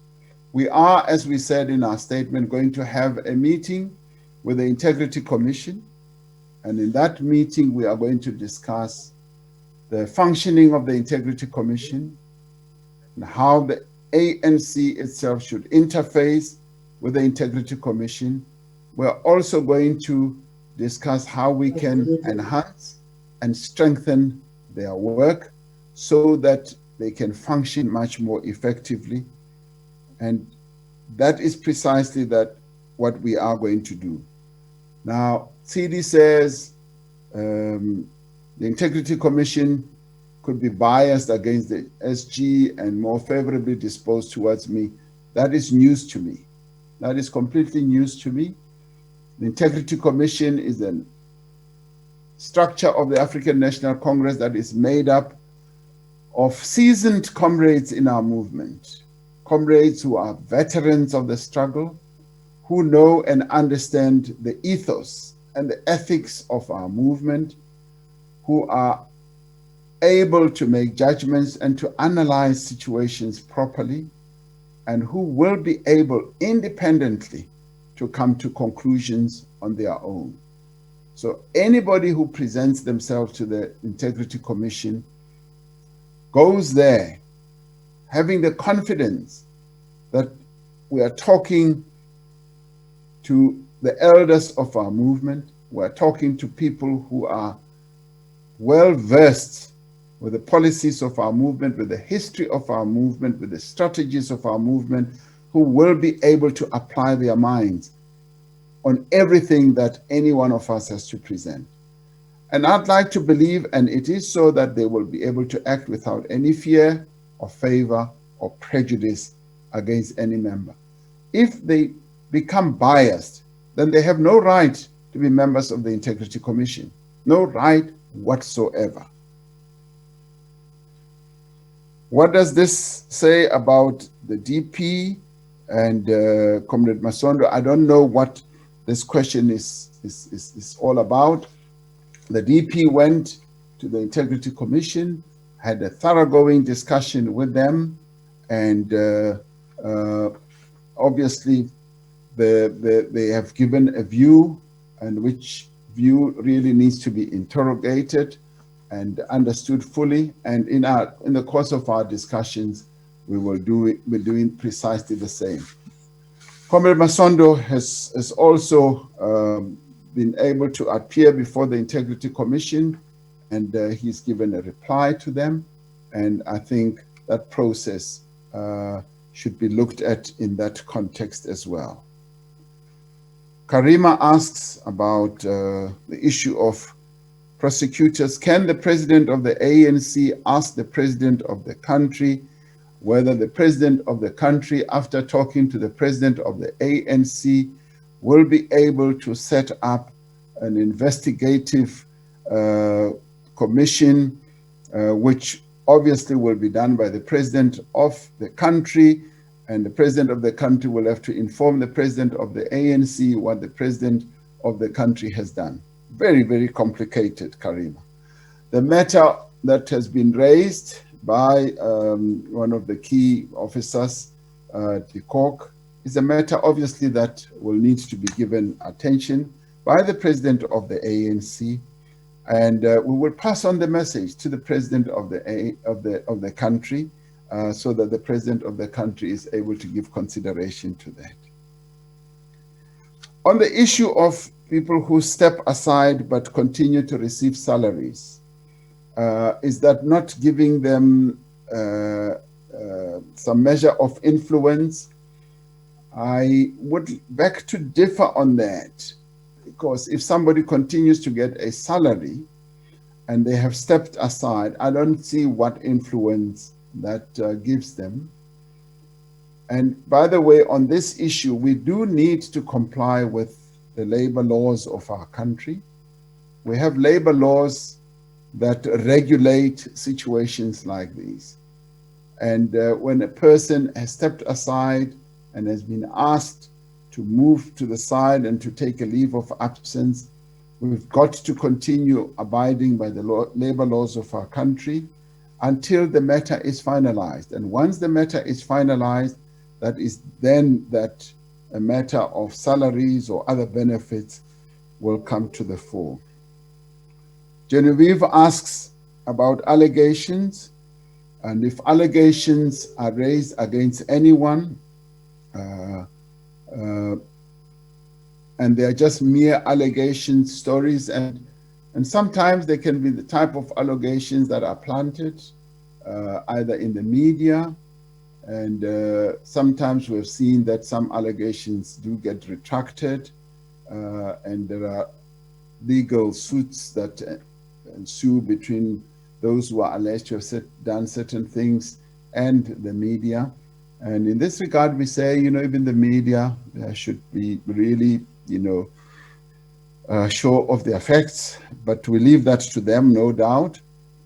We are, as we said in our statement, going to have a meeting with the Integrity Commission, and in that meeting we are going to discuss the functioning of the Integrity Commission and how the ANC itself should interface with the Integrity Commission. We're also going to discuss how we can enhance and strengthen their work so that they can function much more effectively. And that is precisely what we are going to do. Now, CD says the Integrity Commission could be biased against the SG and more favorably disposed towards me. That is news to me. That is completely news to me. The Integrity Commission is a structure of the African National Congress that is made up of seasoned comrades in our movement, comrades who are veterans of the struggle, who know and understand the ethos and the ethics of our movement, who are able to make judgments and to analyze situations properly, and who will be able independently to come to conclusions on their own. So anybody who presents themselves to the Integrity Commission goes there having the confidence that we are talking to the elders of our movement. We are talking to people who are well versed with the policies of our movement, with the history of our movement, with the strategies of our movement, who will be able to apply their minds on everything that any one of us has to present. And I'd like to believe, and it is so, that they will be able to act without any fear or favor or prejudice against any member. If they become biased, then they have no right to be members of the Integrity Commission, no right whatsoever. What does this say about the DP and Comrade Masondo? I don't know what this question is all about. The DP went to the Integrity Commission, had a thoroughgoing discussion with them, and obviously they have given a view, and which view really needs to be interrogated and understood fully. And in the course of our discussions, we're doing precisely the same. Comrade Masondo has also been able to appear before the Integrity Commission, and he's given a reply to them. And I think that process should be looked at in that context as well. Karima asks about the issue of prosecutors. Can the president of the ANC ask the president of the country whether the president of the country, after talking to the president of the ANC, will be able to set up an investigative commission, which obviously will be done by the president of the country, and the president of the country will have to inform the president of the ANC what the president of the country has done. Very, very complicated, Karima. The matter that has been raised by one of the key officers, de Kock, is a matter obviously that will need to be given attention by the president of the ANC, and we will pass on the message to the president of the country, so that the president of the country is able to give consideration to that. On the issue of people who step aside but continue to receive salaries, is that not giving them some measure of influence? I would beg to differ on that, because if somebody continues to get a salary and they have stepped aside, I don't see what influence that gives them. And by the way, on this issue, we do need to comply with the labor laws of our country. We have labor laws that regulate situations like these. And when a person has stepped aside and has been asked to move to the side and to take a leave of absence, we've got to continue abiding by the labor laws of our country until the matter is finalized. And once the matter is finalized, that is then that a matter of salaries or other benefits will come to the fore. Genevieve asks about allegations, and if allegations are raised against anyone, and they are just mere allegations, stories, and sometimes they can be the type of allegations that are planted either in the media, and sometimes we've seen that some allegations do get retracted, and there are legal suits that ensue between those who are alleged to have done certain things and the media. And in this regard, we say, even the media should be really, sure of their facts, but we leave that to them, no doubt.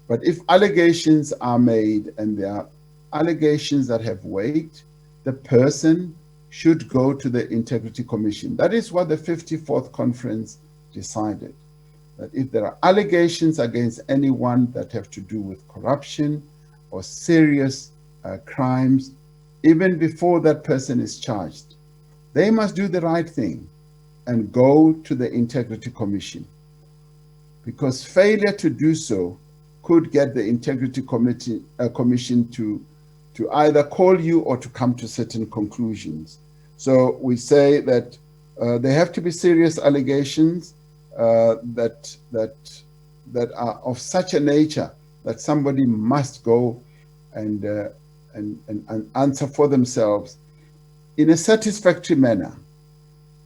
But if allegations are made and there are allegations that have weight, the person should go to the Integrity Commission. That is what the 54th conference decided, that if there are allegations against anyone that have to do with corruption or serious crimes, even before that person is charged, they must do the right thing and go to the Integrity Commission. because failure to do so could get the Integrity Commission to either call you or to come to certain conclusions. So we say that there have to be serious allegations that are of such a nature that somebody must go and answer for themselves in a satisfactory manner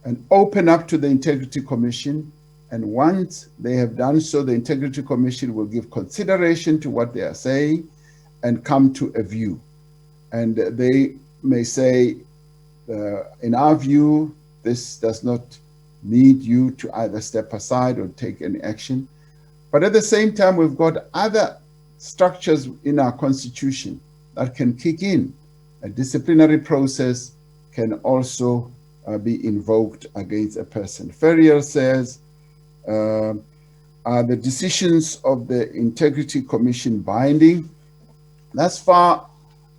and open up to the Integrity Commission. And once they have done so, the Integrity Commission will give consideration to what they are saying and come to a view. And they may say, in our view, this does not need you to either step aside or take any action. But at the same time, we've got other structures in our constitution that can kick in. A disciplinary process can also be invoked against a person. Ferrier says, are the decisions of the Integrity Commission binding? Thus far,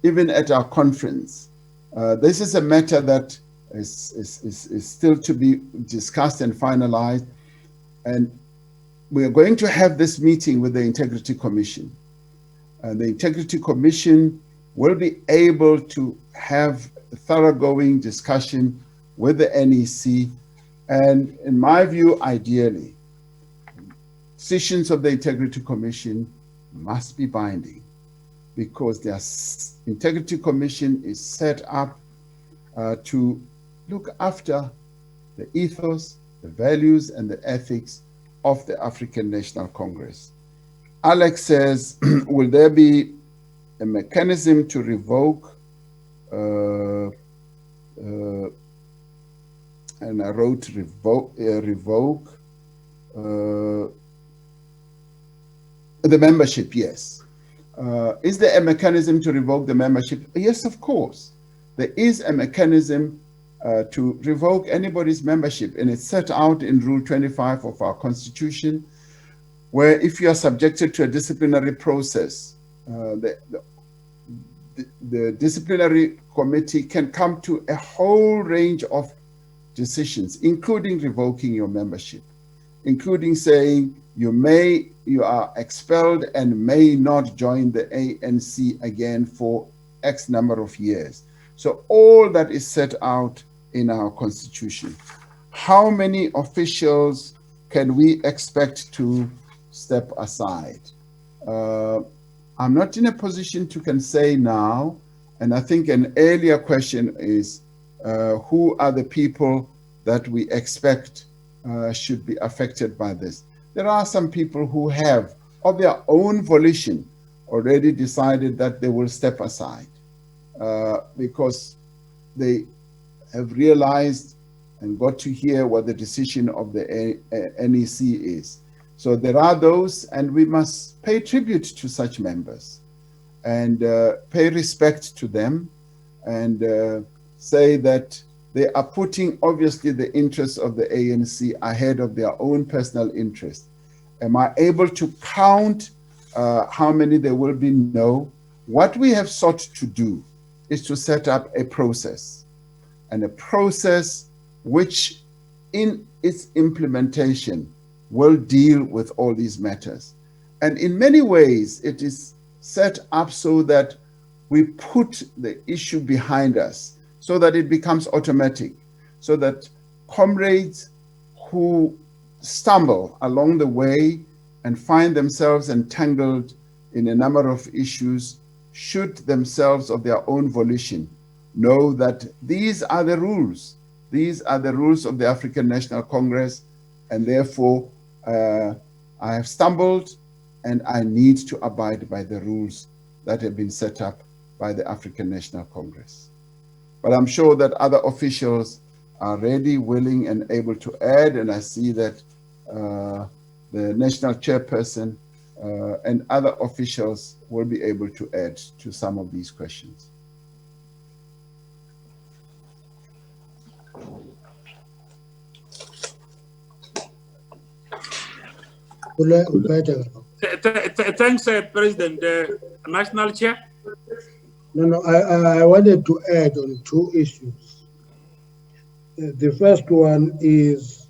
even at our conference, this is a matter that is still to be discussed and finalized. And we are going to have this meeting with the Integrity Commission. And the Integrity Commission will be able to have a thoroughgoing discussion with the NEC. And in my view, ideally, decisions of the Integrity Commission must be binding, because the Integrity Commission is set up to look after the ethos, the values, and the ethics of the African National Congress. Alex says, will there be a mechanism to revoke, and I wrote revoke the membership? Yes. Is there a mechanism to revoke the membership? Yes, of course. There is a mechanism to revoke anybody's membership, and it's set out in Rule 25 of our Constitution, where if you are subjected to a disciplinary process, the disciplinary committee can come to a whole range of decisions, including revoking your membership, including saying you are expelled and may not join the ANC again for X number of years. So all that is set out in our Constitution. How many officials can we expect to step aside? I'm not in a position to can say now, and I think an earlier question is, who are the people that we expect should be affected by this? There are some people who have, of their own volition, already decided that they will step aside because they have realized and got to hear what the decision of the NEC is. So there are those, and we must pay tribute to such members and pay respect to them, and say that they are putting obviously the interests of the ANC ahead of their own personal interest. Am I able to count how many there will be? No. What we have sought to do is to set up a process, and a process which in its implementation will deal with all these matters. And in many ways, it is set up so that we put the issue behind us, so that it becomes automatic, so that comrades who stumble along the way and find themselves entangled in a number of issues should themselves of their own volition know that these are the rules. These are the rules of the African National Congress, and therefore I have stumbled and I need to abide by the rules that have been set up by the African National Congress. But I'm sure that other officials are ready, willing, and able to add, and I see that the national chairperson and other officials will be able to add to some of these questions. Thanks, President. National Chair? No, I wanted to add on two issues. The first one is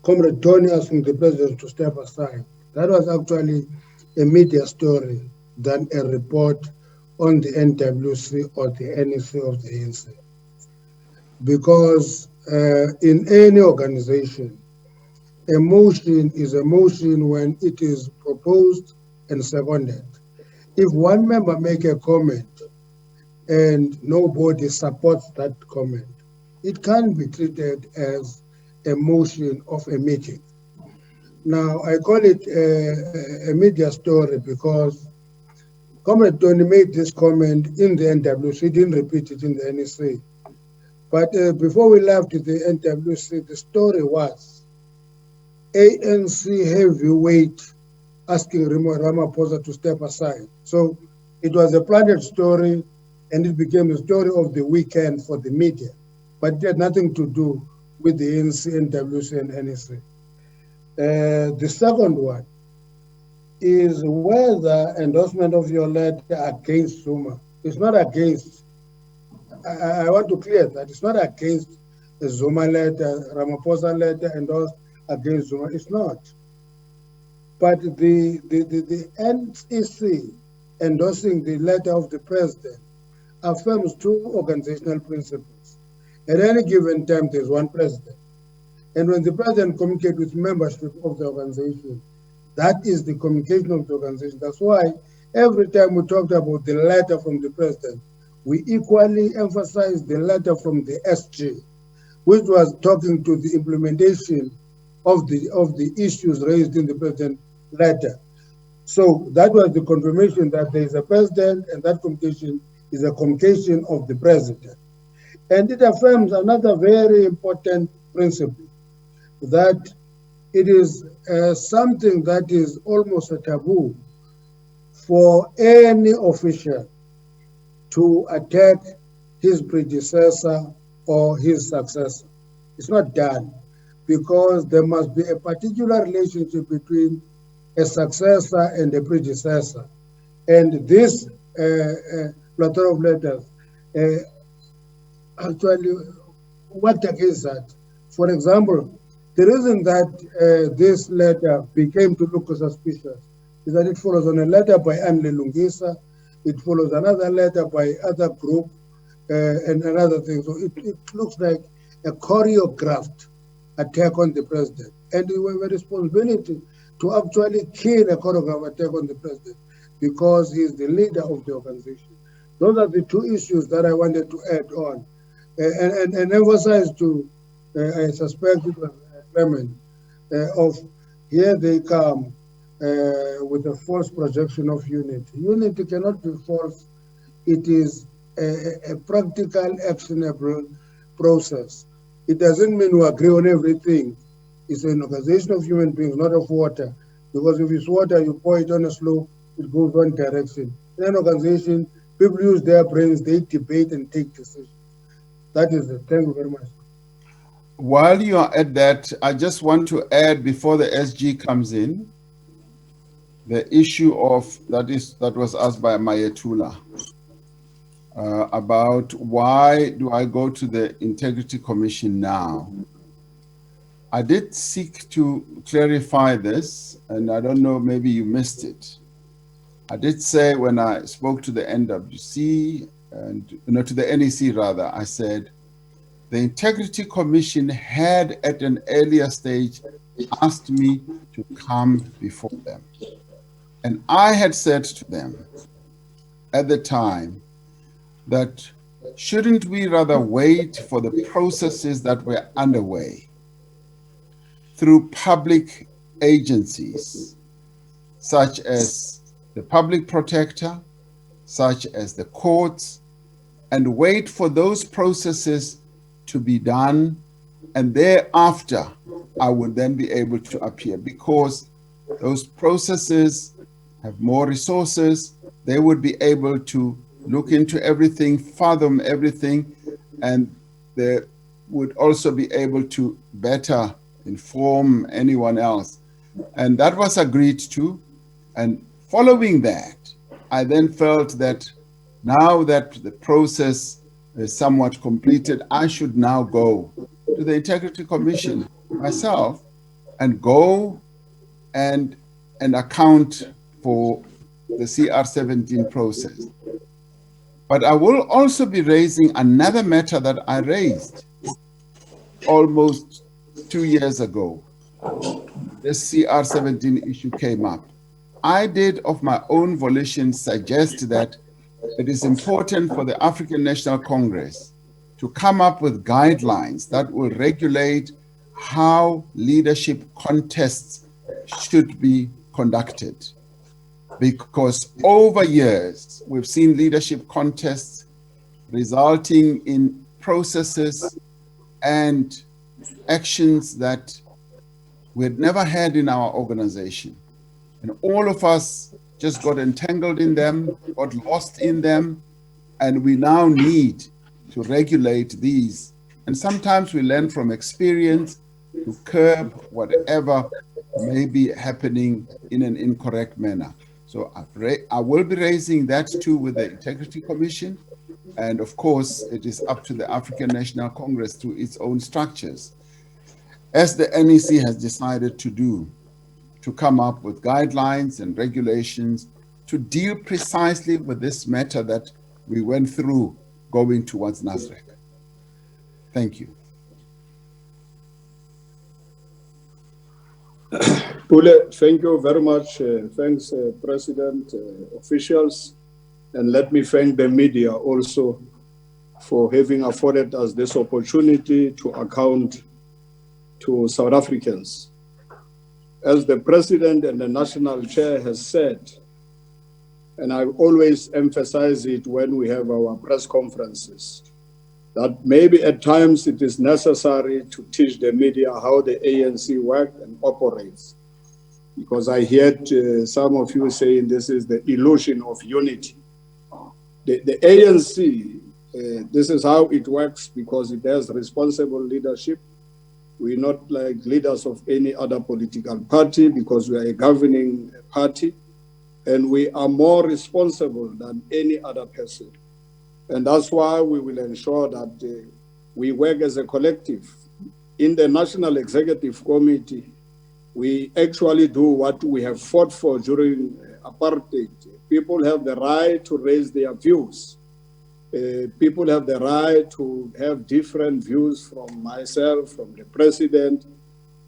Comrade Tony asking the president to step aside. That was actually a media story than a report on the NWC or the NEC of the ANC. Because in any organization, a motion is a motion when it is proposed and seconded. If one member make a comment and nobody supports that comment, it can be treated as a motion of a meeting. Now, I call it a media story because Comrade Tony made this comment in the NWC, he didn't repeat it in the NEC. But before we left the NWC, the story was ANC heavyweight asking Ramaphosa to step aside. So it was a planned story and it became the story of the weekend for the media. But it had nothing to do with the ANC, NWC, and NEC. The second one is whether endorsement of your letter against Zuma. It's not against. I want to clear that it's not against the Zuma letter, Ramaphosa letter endorsed against Zuma. It's not. But the NEC endorsing the letter of the president affirms two organizational principles. At any given time, there's one president. And when the president communicates with membership of the organization, that is the communication of the organization. That's why every time we talked about the letter from the president, we equally emphasize the letter from the SG, which was talking to the implementation of the issues raised in the president's letter. So that was the confirmation that there is a president, and that communication is a communication of the president. And it affirms another very important principle, that it is something that is almost a taboo for any official to attack his predecessor or his successor. It's not done because there must be a particular relationship between a successor and a predecessor. And this plethora of letters actually worked against that. For example, the reason that this letter became to look suspicious is that it follows on a letter by Anle Lungisa, it follows another letter by other group, and another thing. So it looks like a choreographed attack on the president. And we have a responsibility to actually kill a choreographed attack on the president because he is the leader of the organization. Those are the two issues that I wanted to add on and emphasize to, I suspect it was Clement, of here they come with a false projection of unity. Unity cannot be false. It is a practical, actionable process. It doesn't mean we agree on everything. It's an organization of human beings, not of water. Because if it's water, you pour it on a slope, it goes one direction. In an organization, people use their brains, they debate and take decisions. That is it. Thank you very much. While you are at that, I just want to add before the SG comes in, the issue of that was asked by Mayetula about why do I go to the Integrity Commission now? I did seek to clarify this, and I don't know, maybe you missed it. I did say when I spoke to the NWC, and to the NEC rather, I said, the Integrity Commission had at an earlier stage asked me to come before them. And I had said to them at the time that shouldn't we rather wait for the processes that were underway through public agencies, such as the public protector, such as the courts, and wait for those processes to be done, and thereafter I would then be able to appear, because those processes have more resources. They would be able to look into everything, fathom everything, and they would also be able to better inform anyone else. And that was agreed to. And following that, I then felt that now that the process is somewhat completed, I should now go to the Integrity Commission myself and go and account for the CR17 process. But I will also be raising another matter that I raised almost 2 years ago. This CR17 issue came up. I did, of my own volition, suggest that it is important for the African National Congress to come up with guidelines that will regulate how leadership contests should be conducted. Because over years, we've seen leadership contests resulting in processes and actions that we had never had in our organization. And all of us just got entangled in them, got lost in them, and we now need to regulate these. And sometimes we learn from experience to curb whatever may be happening in an incorrect manner. So I will be raising that too with the Integrity Commission. And of course, it is up to the African National Congress through its own structures, as the NEC has decided to do, to come up with guidelines and regulations to deal precisely with this matter that we went through going towards Nasrec. Thank you. Pule, thank you very much. Thanks, President, officials. And let me thank the media also for having afforded us this opportunity to account to South Africans. As the President and the National Chair has said, and I always emphasize it when we have our press conferences, that maybe at times it is necessary to teach the media how the ANC works and operates. Because I heard some of you saying this is the illusion of unity. The ANC, this is how it works because it has responsible leadership. We're not like leaders of any other political party because we are a governing party, and we are more responsible than any other person. And that's why we will ensure that we work as a collective. In the National Executive Committee, we actually do what we have fought for during apartheid. People have the right to raise their views. People have the right to have different views from myself, from the president,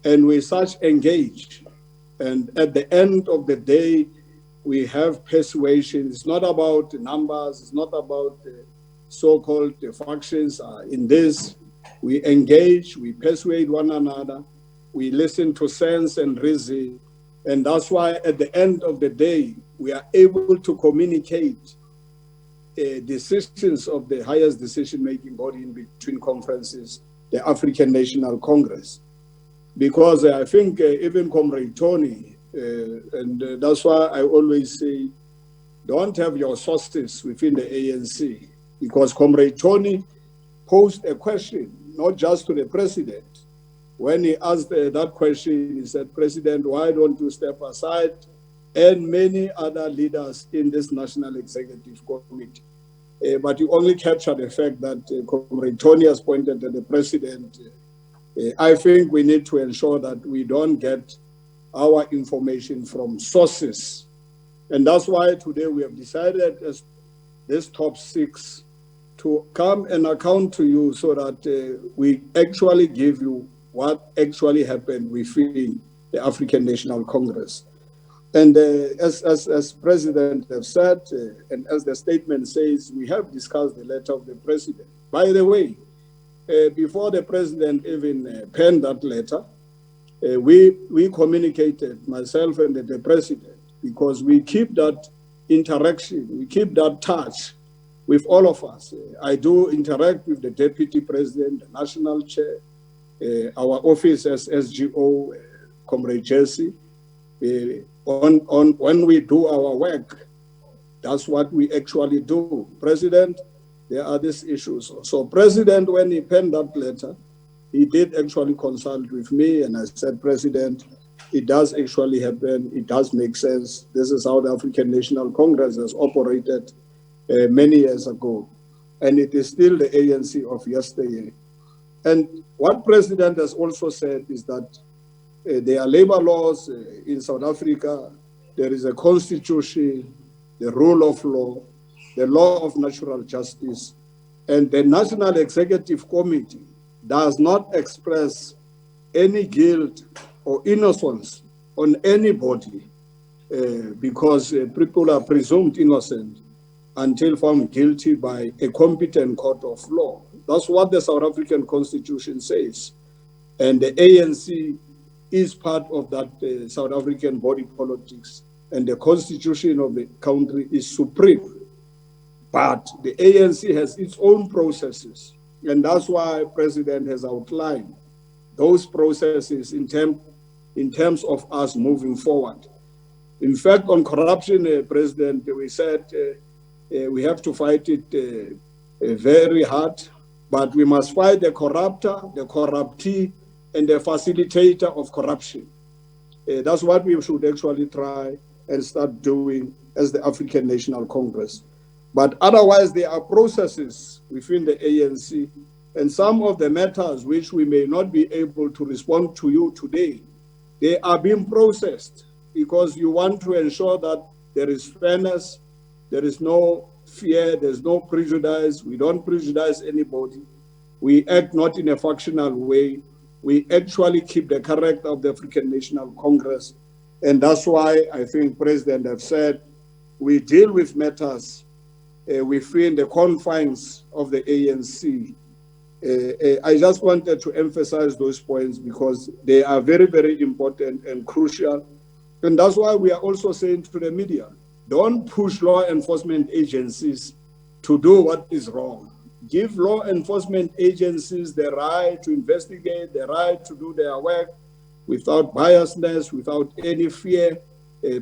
and we such engage. And at the end of the day, we have persuasion. It's not about numbers. It's not about so-called factions in this. We engage, we persuade one another, we listen to sense and reason. And that's why at the end of the day, we are able to communicate decisions of the highest decision-making body in between conferences, the African National Congress. Because I think even Comrade Tony, and that's why I always say, don't have your sources within the ANC, because Comrade Tony posed a question, not just to the president. When he asked that question, he said, President, why don't you step aside? And many other leaders in this National Executive Committee. But you only capture the fact that Comrade Tony has pointed at the president. I think we need to ensure that we don't get our information from sources. And that's why today we have decided as this top 6 to come and account to you so that we actually give you what actually happened within the African National Congress. And as President have said, and as the statement says, we have discussed the letter of the President. By the way, before the President even penned that letter, we communicated, myself and the President, because we keep that interaction, we keep that touch with all of us. I do interact with the Deputy President, the National Chair, our office as SGO, Comrade Jesse. When we do our work, that's what we actually do. President, there are these issues. So President, when he penned that letter, he did actually consult with me, and I said, President, it does actually happen. It does make sense. This is how the African National Congress has operated many years ago. And it is still the ANC of yesterday. And what President has also said is that There are labor laws in South Africa. There is a constitution, the rule of law, the law of natural justice, and the National Executive Committee does not express any guilt or innocence on anybody because people are presumed innocent until found guilty by a competent court of law. That's what the South African Constitution says. And the ANC is part of that South African body politics, and the constitution of the country is supreme. But the ANC has its own processes, and that's why the President has outlined those processes in terms of us moving forward. In fact, on corruption, President, we said we have to fight it very hard, but we must fight the corrupter, the corruptee, and the facilitator of corruption. That's what we should actually try and start doing as the African National Congress. But otherwise, there are processes within the ANC, and some of the matters which we may not be able to respond to you today, they are being processed because you want to ensure that there is fairness, there is no fear, there's no prejudice. We don't prejudice anybody. We act not in a factional way. We actually keep the character of the African National Congress. And that's why I think President have said we deal with matters within the confines of the ANC. I just wanted to emphasize those points because they are very, very important and crucial. And that's why we are also saying to the media, don't push law enforcement agencies to do what is wrong. Give law enforcement agencies the right to investigate, the right to do their work without biasness, without any fear.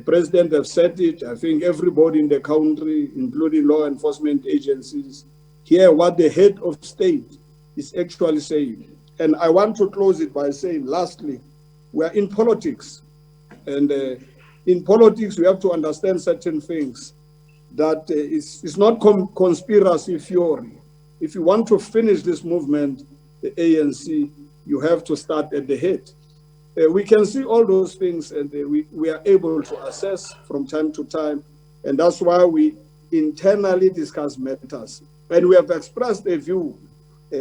President have said it. I think everybody in the country, including law enforcement agencies, hear what the head of state is actually saying. And I want to close it by saying, lastly, we are in politics. And in politics, we have to understand certain things that it's not conspiracy theory. If you want to finish this movement, the ANC, you have to start at the head. We can see all those things, and we are able to assess from time to time. And that's why we internally discuss matters. And we have expressed a view,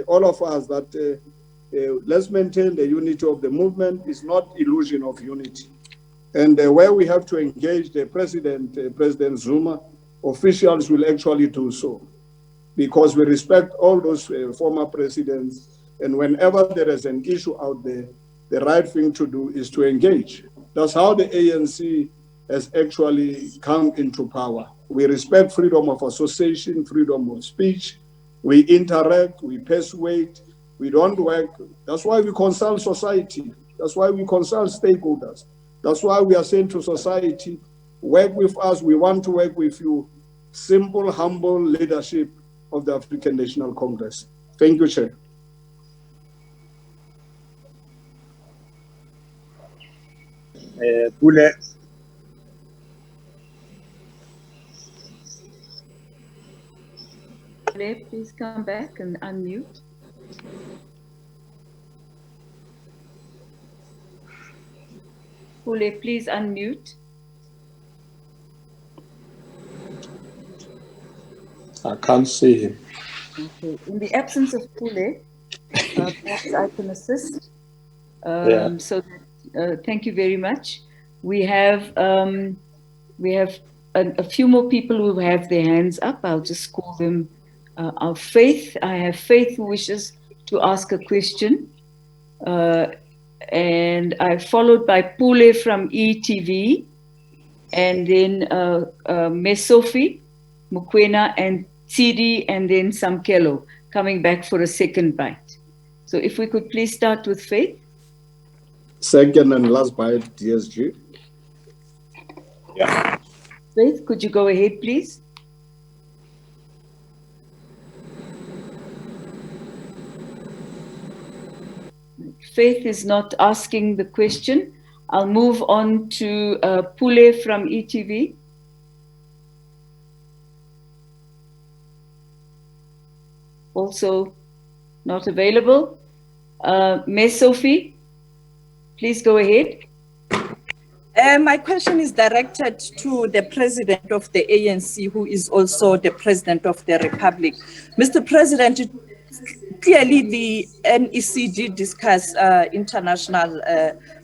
all of us, that let's maintain the unity of the movement. It's not illusion of unity. And where we have to engage the president, President Zuma, officials will actually do so, because we respect all those former presidents. And whenever there is an issue out there, the right thing to do is to engage. That's how the ANC has actually come into power. We respect freedom of association, freedom of speech. We interact, we persuade, we don't work. That's why we consult society. That's why we consult stakeholders. That's why we are saying to society, work with us, we want to work with you. Simple, humble leadership of the African National Congress. Thank you, Chair. Pule. Please come back and unmute. Pule, please unmute. I can't see him. Okay. In the absence of Pule, perhaps I can assist. Yeah. So, thank you very much. We have a few more people who have their hands up. I'll just call them. Our Faith. I have Faith who wishes to ask a question, and I followed by Pule from ETV, and then Mesofi, Mukwena, and Tsidi, and then Samkelo coming back for a second bite. So if we could please start with Faith. Second and last bite, DSG. Yeah. Faith, could you go ahead, please? Faith is not asking the question. I'll move on to Pule from ETV. Also not available. Mesofi, Please go ahead. My question is directed to the president of the ANC, who is also the president of the Republic. Mr. President, clearly the NEC did discuss international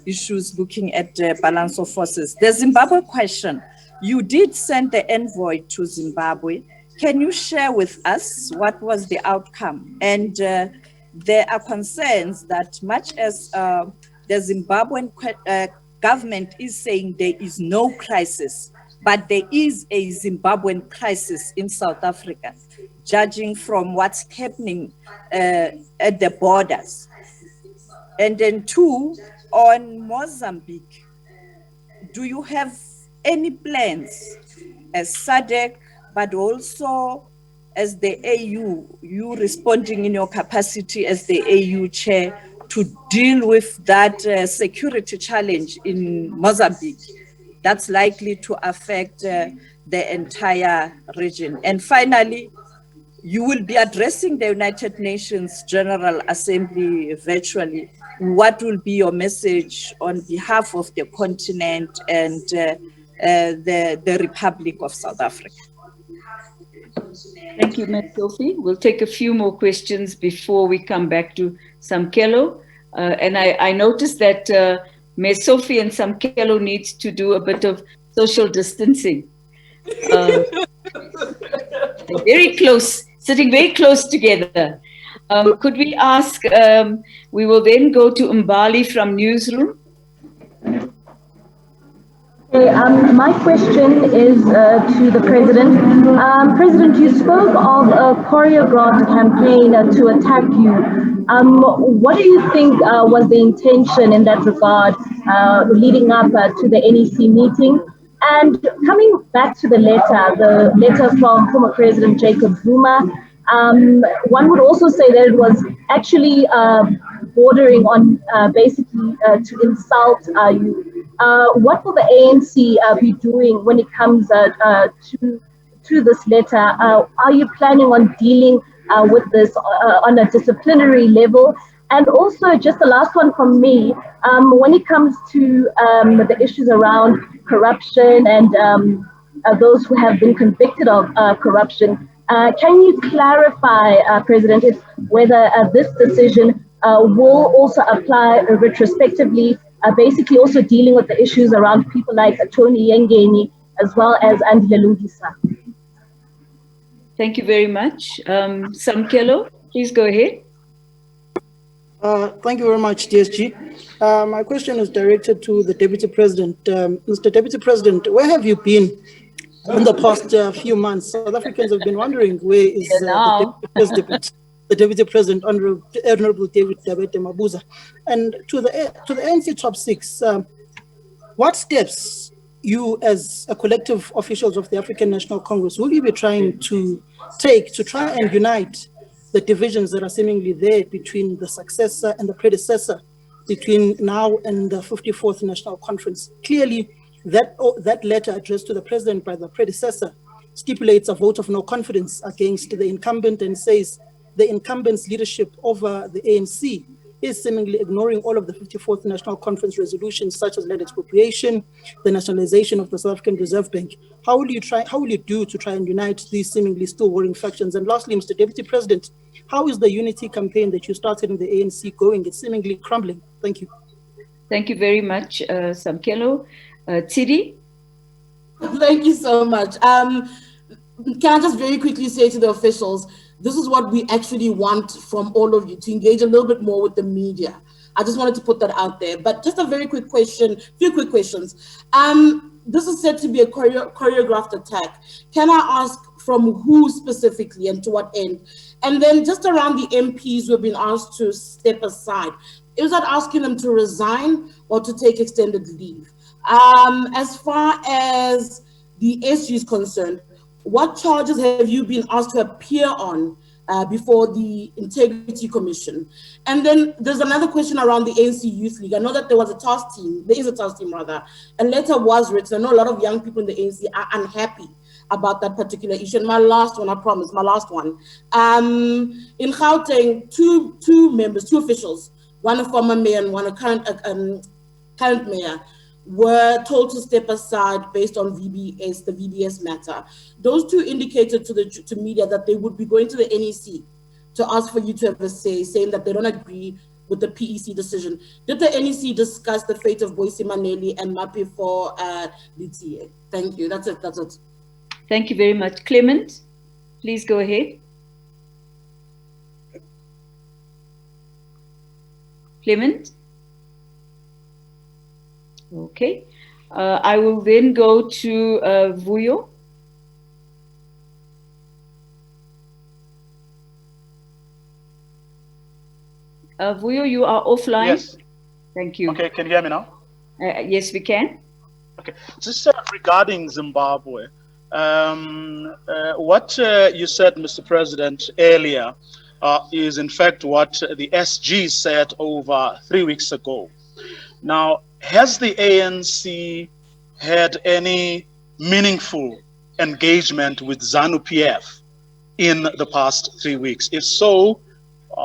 issues looking at balance of forces. The Zimbabwe question, you did send the envoy to Zimbabwe. Can you share with us what was the outcome? And there are concerns that much as the Zimbabwean government is saying there is no crisis, but there is a Zimbabwean crisis in South Africa, judging from what's happening at the borders. And then two, on Mozambique, do you have any plans as SADC, but also as the AU, you responding in your capacity as the AU chair, to deal with that security challenge in Mozambique that's likely to affect the entire region? And finally, you will be addressing the United Nations General Assembly virtually. What will be your message on behalf of the continent and the Republic of South Africa? Thank you, Ms. Sophie. We'll take a few more questions before we come back to Samkelo. And I noticed that Ms. Sophie and Samkelo needs to do a bit of social distancing. Very close, sitting very close together. Could we ask, we will then go to Umbali from Newsroom. Okay, my question is to the President. President, you spoke of a choreographed campaign to attack you. What do you think was the intention in that regard leading up to the NEC meeting? And coming back to the letter from former President Jacob Zuma, one would also say that it was actually bordering on basically to insult you. What will the ANC be doing when it comes to this letter? Are you planning on dealing with this on a disciplinary level? And also, just the last one from me, when it comes to the issues around corruption and those who have been convicted of corruption, can you clarify, President, whether this decision will also apply retrospectively, basically also dealing with the issues around people like Tony Yengeni as well as Andile Lungisa? Thank you very much. Samkelo, please go ahead. Thank you very much, DSG. My question is directed to the Deputy President. Mr. Deputy President, where have you been in the past few months? South Africans have been wondering where is the Deputy President, Honorable David Dabete Mabuza. And to the ANC top six, what steps you as a collective officials of the African National Congress will you be trying to take to try and unite the divisions that are seemingly there between the successor and the predecessor, between now and the 54th National Conference? Clearly, that letter addressed to the president by the predecessor stipulates a vote of no confidence against the incumbent and says the incumbent's leadership over the ANC is seemingly ignoring all of the 54th National Conference resolutions, such as land expropriation, the nationalization of the South African Reserve Bank. How will you do to try and unite these seemingly still warring factions? And lastly, Mr. Deputy President, how is the unity campaign that you started in the ANC going? It's seemingly crumbling. Thank you. Thank you very much, Samkelo. Tsidi? Thank you so much. Can I just very quickly say to the officials, this is what we actually want from all of you, to engage a little bit more with the media. I just wanted to put that out there. But just a very quick question, few quick questions. This is said to be a choreographed attack. Can I ask from who specifically and to what end? And then just around the MPs who have been asked to step aside, is that asking them to resign or to take extended leave? As far as the SG is concerned, what charges have you been asked to appear on before the Integrity Commission? And then there's another question around the ANC Youth League. I know that there was a task team, there is a task team rather. A letter was written. I know a lot of young people in the ANC are unhappy about that particular issue. And my last one, I promise, my last one. In Gauteng, two members, two officials, one a former mayor and one a current current mayor, were told to step aside based on VBS, the VBS matter. Those two indicated to media that they would be going to the NEC to ask for you to have a say, saying that they don't agree with the PEC decision. Did the NEC discuss the fate of Boyce Maneli and Mapi for Litiye? Thank you. That's it. That's it. Thank you very much. Clement, please go ahead. Clement? Okay. I will then go to Vuyo. Vuyo, you are offline. Yes. Thank you. Okay, can you hear me now? Yes, we can. Okay. Just regarding Zimbabwe, what you said, Mr. President, earlier is in fact what the SG said over 3 weeks ago. Now, has the ANC had any meaningful engagement with ZANU-PF in the past 3 weeks? If so,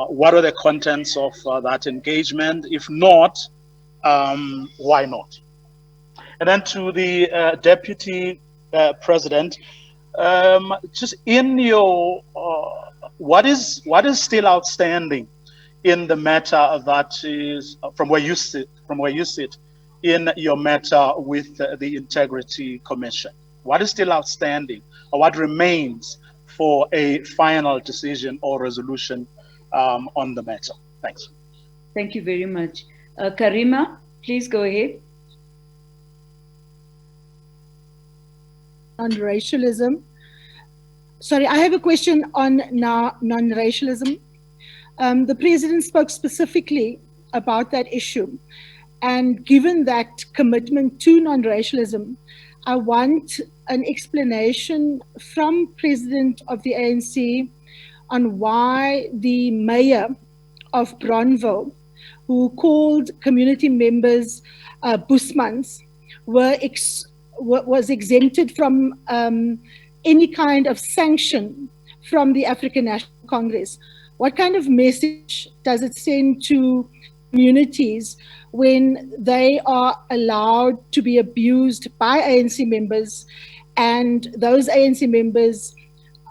what are the contents of that engagement? If not, why not? And then to the Deputy President, just in your, what is still outstanding in the matter that is from where you sit in your matter with the Integrity Commission? What is still outstanding, or what remains for a final decision or resolution on the matter? Thanks. Thank you very much. Karima, please go ahead. On racialism. Sorry, I have a question on non-racialism. The President spoke specifically about that issue. And given that commitment to non-racialism, I want an explanation from President of the ANC on why the mayor of Bronville, who called community members Busmans, was exempted from any kind of sanction from the African National Congress. What kind of message does it send to communities when they are allowed to be abused by ANC members, and those ANC members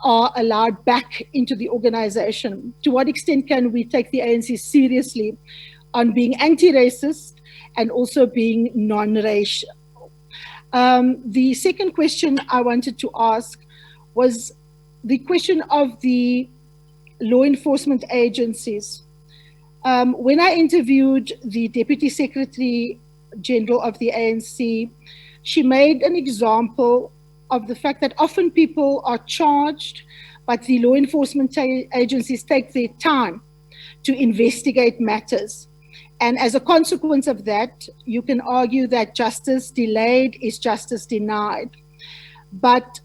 are allowed back into the organization? To what extent can we take the ANC seriously on being anti-racist and also being non-racial? The second question I wanted to ask was the question of the law enforcement agencies. When I interviewed the Deputy Secretary General of the ANC, she made an example of the fact that often people are charged, but the law enforcement agencies take their time to investigate matters. And as a consequence of that, you can argue that justice delayed is justice denied. But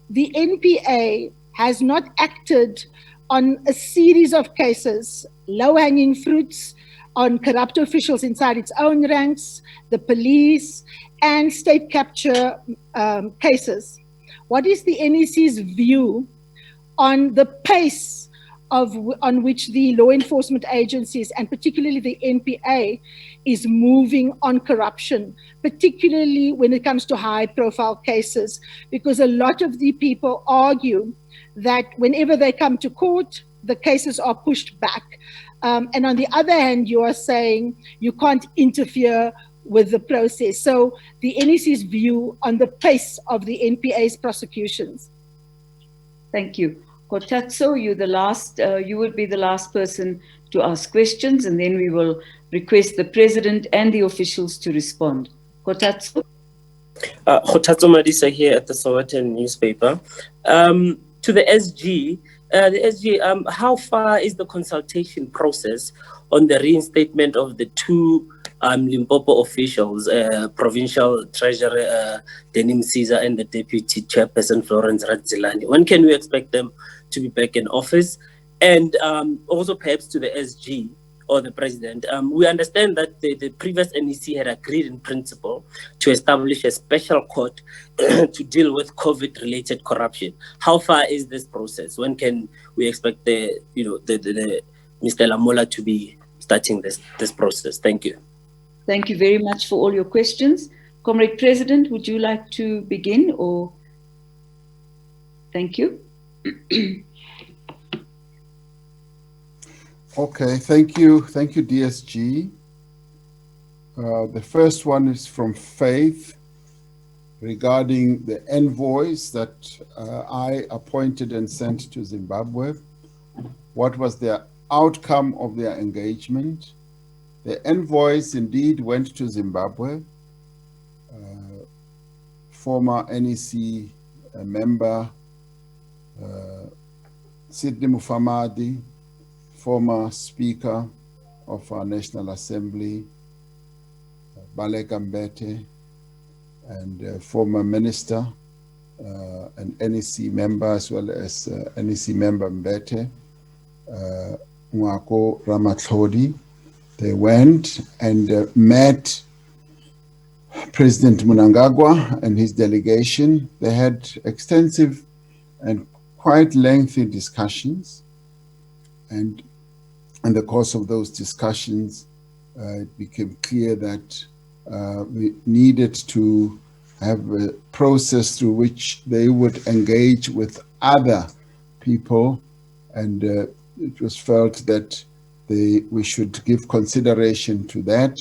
the NPA has not acted on a series of cases, low-hanging fruits, on corrupt officials inside its own ranks, the police, and state capture cases. What is the NEC's view on the pace on which the law enforcement agencies, and particularly the NPA, is moving on corruption, particularly when it comes to high-profile cases? Because a lot of the people argue that whenever they come to court, the cases are pushed back. And on the other hand, you are saying you can't interfere with the process. So the NEC's view on the pace of the NPA's prosecutions. Thank you. Kotatso, you will be the last person to ask questions, and then we will request the President and the officials to respond. Kotatso? Kotatso Madisa here at the Sowetan newspaper. To the SG, how far is the consultation process on the reinstatement of the two Limpopo officials, Provincial Treasurer Denim Caesar and the Deputy Chairperson Florence Radzilani? When can we expect them to be back in office? And also perhaps to the SG or the President, we understand that the previous NEC had agreed in principle to establish a special court to deal with COVID-related corruption. How far is this process? When can we expect the Mr. Lamola to be starting this process? Thank you. Thank you very much for all your questions. Comrade President, would you like to begin or? Thank you. Okay, thank you, DSG. The first one is from Faith regarding the envoys that I appointed and sent to Zimbabwe. What was the outcome of their engagement? The envoys indeed went to Zimbabwe. Former NEC member Sidney Mufamadi, former Speaker of our National Assembly, Baleka Mbete, and former Minister and NEC member, as well as NEC member Mbete, Mwako Ramatlhodi. They went and met President Mnangagwa and his delegation. They had extensive and quite lengthy discussions. And in the course of those discussions, it became clear that we needed to have a process through which they would engage with other people, and it was felt that we should give consideration to that,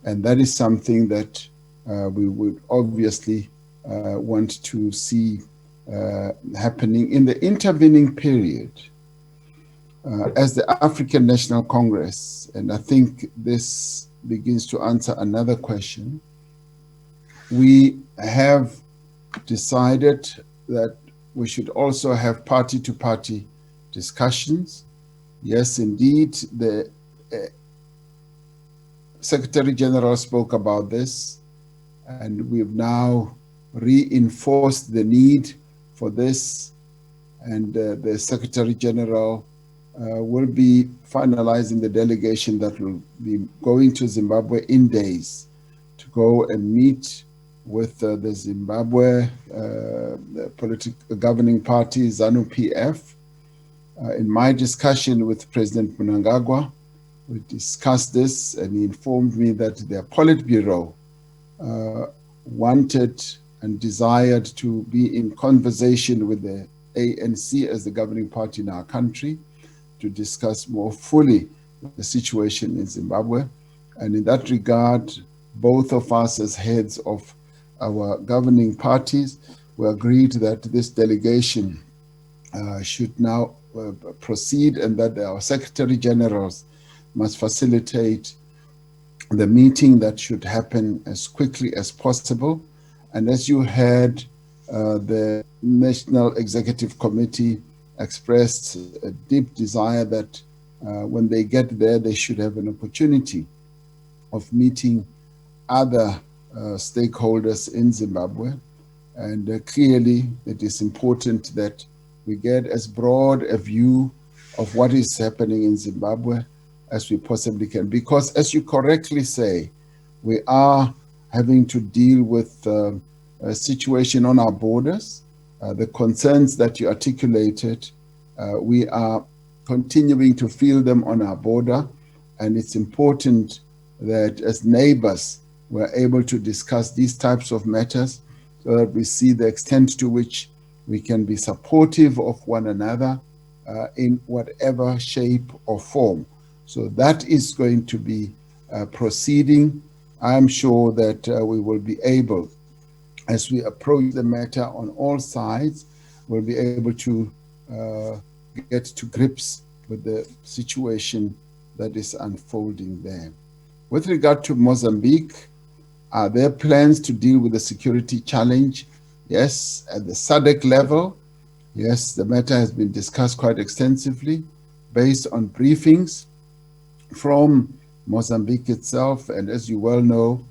and that is something that we would obviously want to see happening in the intervening period. As the African National Congress, and I think this begins to answer another question, we have decided that we should also have party-to-party discussions. Yes, indeed, the Secretary General spoke about this, and we've now reinforced the need for this, and the Secretary General will be finalizing the delegation that will be going to Zimbabwe in days to go and meet with the Zimbabwe political governing party, ZANU-PF. In my discussion with President Mnangagwa, we discussed this, and he informed me that their Politburo wanted and desired to be in conversation with the ANC as the governing party in our country to discuss more fully the situation in Zimbabwe. And in that regard, both of us as heads of our governing parties, we agreed that this delegation should now proceed, and that our Secretary Generals must facilitate the meeting that should happen as quickly as possible. And as you heard, the National Executive Committee expressed a deep desire that when they get there, they should have an opportunity of meeting other stakeholders in Zimbabwe. And clearly, it is important that we get as broad a view of what is happening in Zimbabwe as we possibly can. Because as you correctly say, we are having to deal with a situation on our borders. The concerns that you articulated, we are continuing to feel them on our border, and it's important that as neighbors, we're able to discuss these types of matters so that we see the extent to which we can be supportive of one another in whatever shape or form. So that is going to be proceeding. I'm sure that we will be able, as we approach the matter on all sides, we'll be able to get to grips with the situation that is unfolding there. With regard to Mozambique, are there plans to deal with the security challenge? Yes, at the SADC level, yes, the matter has been discussed quite extensively based on briefings from Mozambique itself. And as you well know,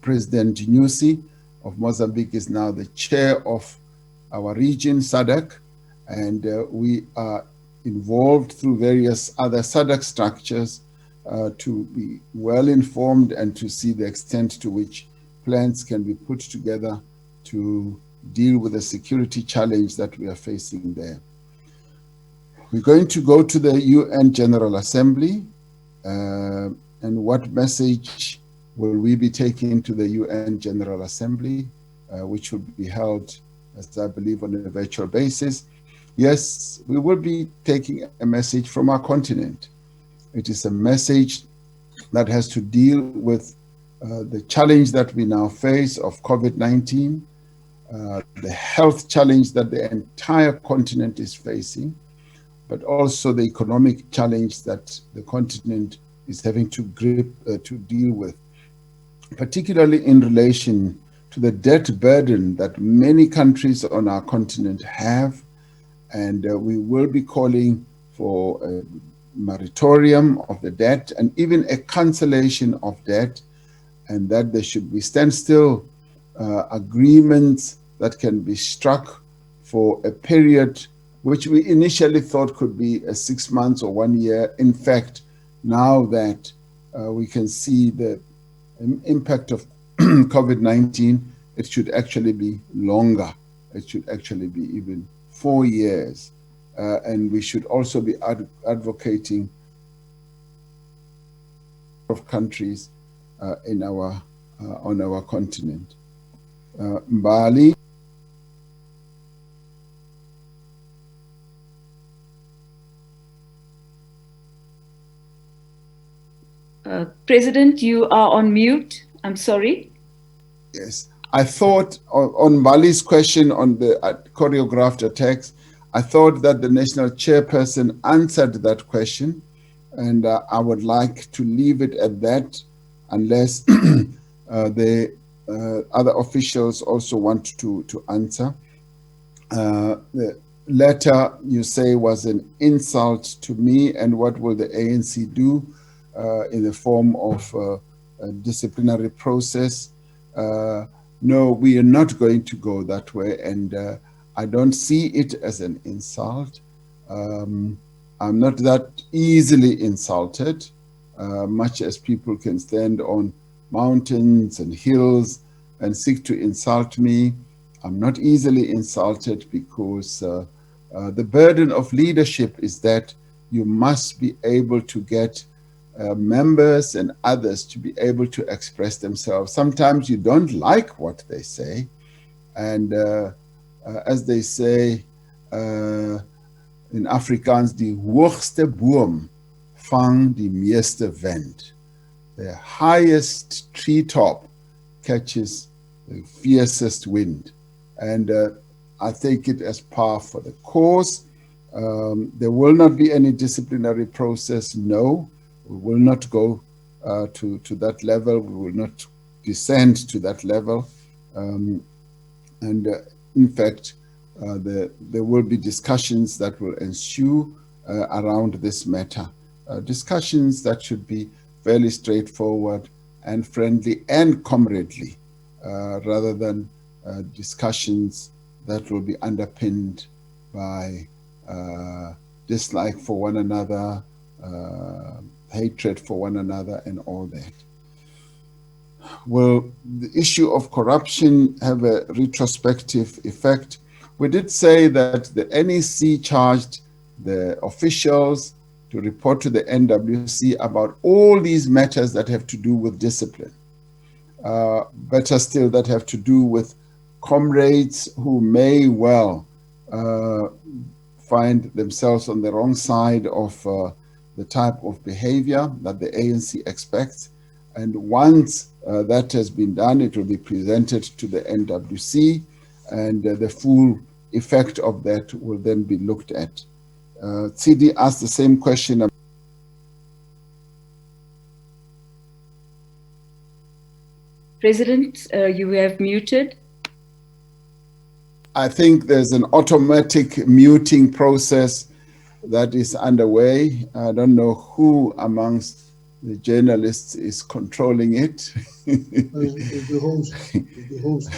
President Nyusi of Mozambique is now the chair of our region, SADC, and we are involved through various other SADC structures to be well informed and to see the extent to which plans can be put together to deal with the security challenge that we are facing there. We're going to go to the UN General Assembly, and what message will we be taking to the UN General Assembly, which will be held, as I believe, on a virtual basis? Yes, we will be taking a message from our continent. It is a message that has to deal with the challenge that we now face of COVID-19, the health challenge that the entire continent is facing, but also the economic challenge that the continent is having to deal with, particularly in relation to the debt burden that many countries on our continent have. And we will be calling for a moratorium of the debt and even a cancellation of debt, and that there should be standstill agreements that can be struck for a period which we initially thought could be 6 months or 1 year. In fact, now that we can see the impact of COVID-19, it should actually be longer. It should actually be even 4 years. And we should also be advocating of countries in our on our continent. Mbali. President, you are on mute. I'm sorry. Yes, I thought on Bali's question on the choreographed attacks, I thought that the national chairperson answered that question, and I would like to leave it at that, unless the other officials also want to answer. The letter you say was an insult to me, and what will the ANC do in the form of a disciplinary process? No, we are not going to go that way, and I don't see it as an insult. I'm not that easily insulted, much as people can stand on mountains and hills and seek to insult me. I'm not easily insulted because the burden of leadership is that you must be able to get members and others to be able to express themselves. Sometimes you don't like what they say, and as they say in Afrikaans, die hoogste boom vang die meeste wind. The highest treetop catches the fiercest wind, and I take it as par for the course. There will not be any disciplinary process, no. We will not go to that level. We will not descend to that level. In fact, there will be discussions that will ensue around this matter. Discussions that should be fairly straightforward and friendly and comradely, rather than discussions that will be underpinned by dislike for one another, hatred for one another, and all that. Will the issue of corruption have a retrospective effect? We did say that the NEC charged the officials to report to the NWC about all these matters that have to do with discipline. Better still, that have to do with comrades who may well find themselves on the wrong side of the type of behavior that the ANC expects. And once that has been done, it will be presented to the NWC, and the full effect of that will then be looked at. CD asked the same question. President, you have muted. I think there's an automatic muting process that is underway. I don't know who amongst the journalists is controlling it. The host.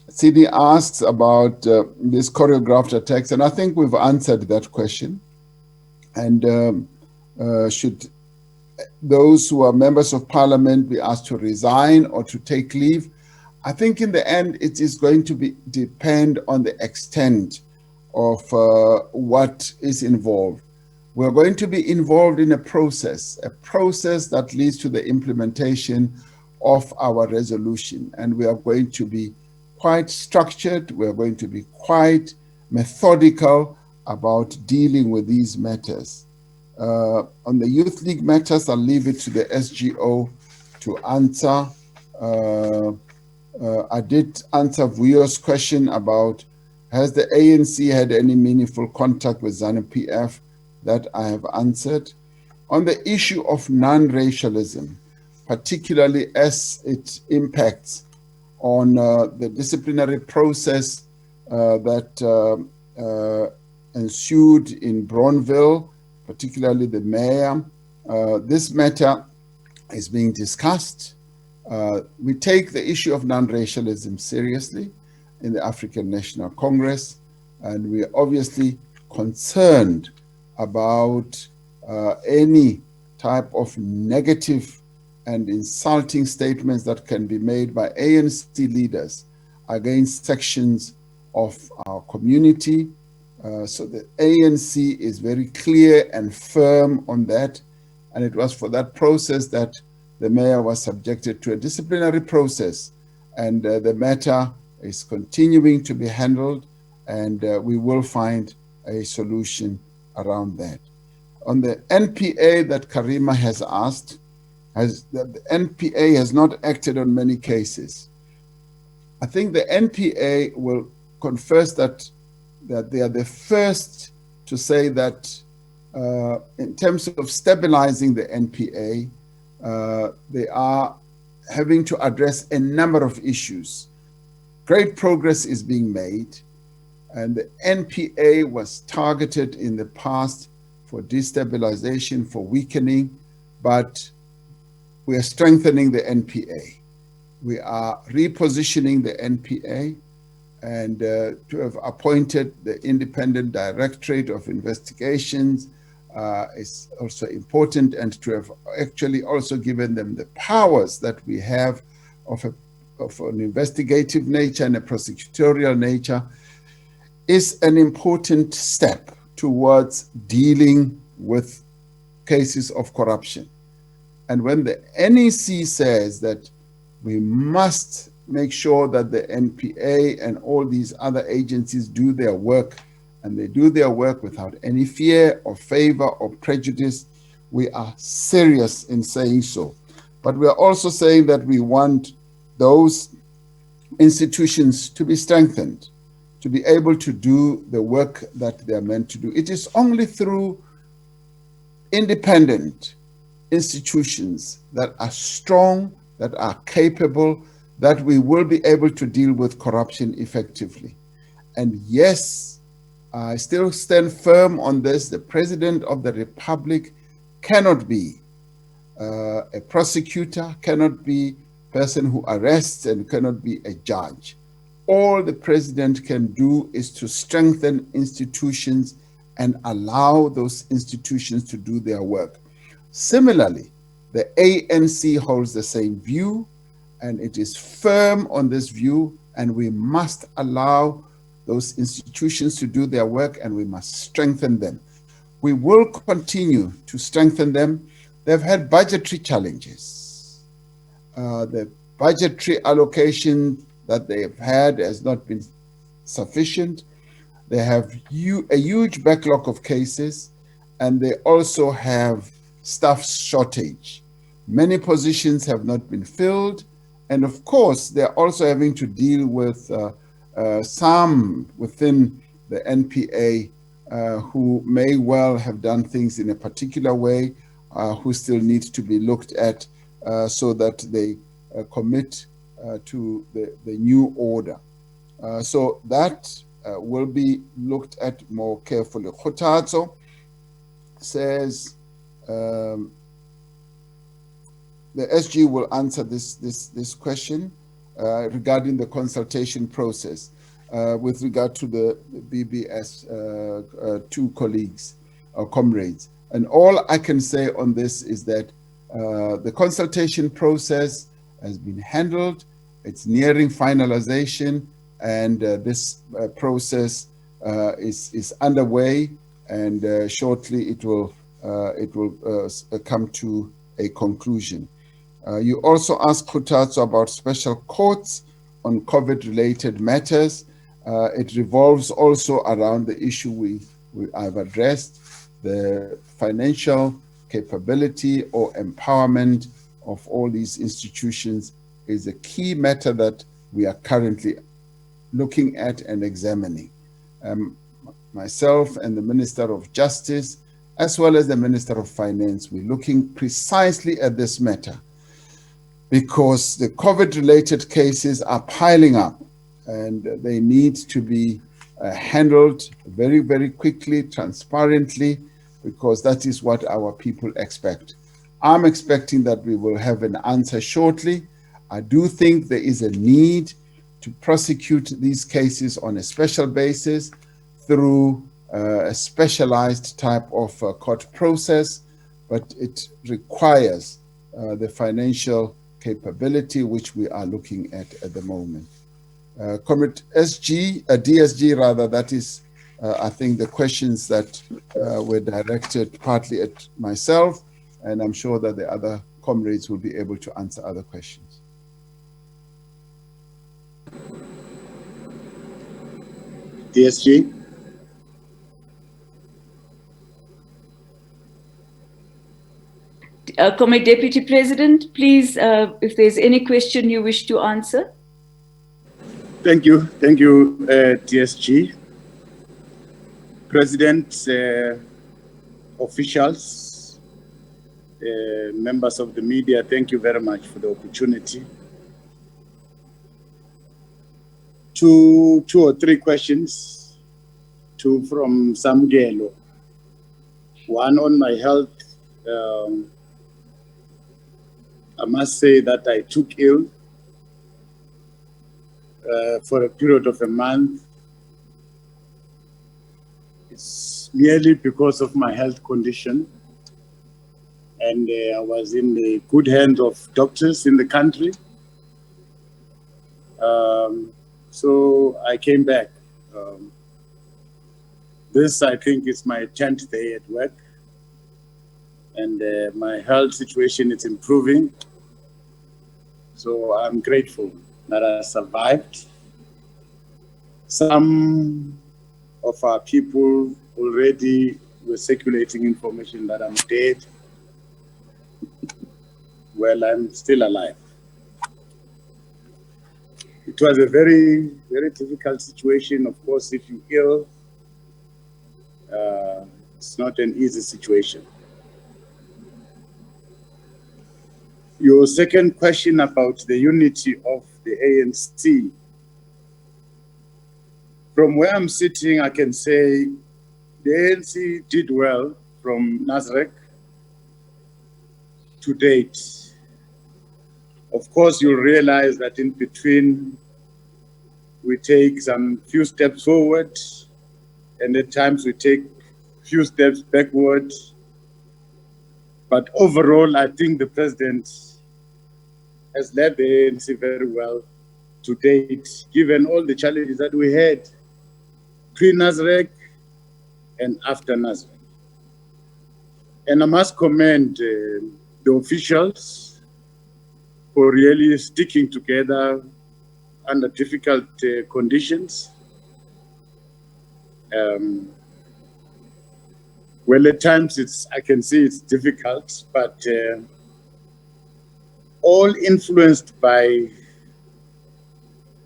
CD asks about this choreographed attacks, and I think we've answered that question. And should those who are members of parliament be asked to resign or to take leave? I think in the end, it is going to depend on the extent of what is involved. We're going to be involved in a process that leads to the implementation of our resolution. And we are going to be quite structured. We're going to be quite methodical about dealing with these matters. On the Youth League matters, I'll leave it to the SGO to answer. I did answer Vuyo's question about, has the ANC had any meaningful contact with ZANU-PF? That I have answered. On the issue of non-racialism, particularly as it impacts on the disciplinary process that ensued in Bronville, particularly the mayor, this matter is being discussed. We take the issue of non-racialism seriously in the African National Congress, and we are obviously concerned about any type of negative and insulting statements that can be made by ANC leaders against sections of our community. So the ANC is very clear and firm on that, and it was for that process that the mayor was subjected to a disciplinary process, and the matter is continuing to be handled, and we will find a solution around that. On the NPA that Karima has asked, the NPA has not acted on many cases. I think the NPA will confess that they are the first to say that in terms of stabilizing the NPA, they are having to address a number of issues. Great progress is being made, and the NPA was targeted in the past for destabilization, for weakening, but we are strengthening the NPA. We are repositioning the NPA, and to have appointed the Independent Directorate of Investigations is also important, and to have actually also given them the powers that we have of an investigative nature and a prosecutorial nature is an important step towards dealing with cases of corruption. And when the NEC says that we must make sure that the NPA and all these other agencies do their work, and they do their work without any fear or favor or prejudice, we are serious in saying so. But we are also saying that we want those institutions to be strengthened, to be able to do the work that they are meant to do. It is only through independent institutions that are strong, that are capable, that we will be able to deal with corruption effectively. And yes, I still stand firm on this. The President of the Republic cannot be a prosecutor, cannot be a person who arrests, and cannot be a judge. All the President can do is to strengthen institutions and allow those institutions to do their work. Similarly, the ANC holds the same view, and it is firm on this view, and we must allow those institutions to do their work, and we must strengthen them. We will continue to strengthen them. They've had budgetary challenges. The budgetary allocation that they have had has not been sufficient. They have a huge backlog of cases, and they also have staff shortage. Many positions have not been filled, and of course, they're also having to deal with some within the NPA who may well have done things in a particular way, who still need to be looked at so that they commit to the new order. So that will be looked at more carefully. Khutazo says the SG will answer this question regarding the consultation process with regard to the BBS two colleagues or comrades. And all I can say on this is that the consultation process has been handled. It's nearing finalization, and this process is underway. and shortly it will come to a conclusion. You also asked Khutatso about special courts on COVID-related matters. It revolves also around the issue I've addressed, the financial capability or empowerment of all these institutions is a key matter that we are currently looking at and examining. Myself and the Minister of Justice, as well as the Minister of Finance, we're looking precisely at this matter because the COVID-related cases are piling up and they need to be handled very, very quickly, transparently, because that is what our people expect. I'm expecting that we will have an answer shortly. I do think there is a need to prosecute these cases on a special basis through a specialized type of court process, but it requires the financial capability which we are looking at the moment. Comrade DSG rather, that is, I think the questions that were directed partly at myself, and I'm sure that the other comrades will be able to answer other questions. DSG. Comrade Deputy President, please, if there's any question you wish to answer. Thank you, DSG. President, officials, members of the media, thank you very much for the opportunity. Two or three questions, two from Samgelo. One on my health. I must say that I took ill for a period of a month. It's merely because of my health condition. And I was in the good hands of doctors in the country. So I came back. This, I think, is my 10th day at work. And my health situation is improving. So I'm grateful that I survived. Some of our people already were circulating information that I'm dead. Well, I'm still alive. It was a very, very difficult situation. Of course, if you're ill, it's not an easy situation. Your second question about the unity of the ANC. From where I'm sitting, I can say the ANC did well from Nasrec to date. Of course, you'll realize that in between, we take some few steps forward, and at times we take few steps backward. But overall, I think the president has led the ANC very well to date, given all the challenges that we had pre-Nasrec and after Nasrec. And I must commend the officials for really sticking together under difficult conditions. Well, at times I can see it's difficult, but all influenced by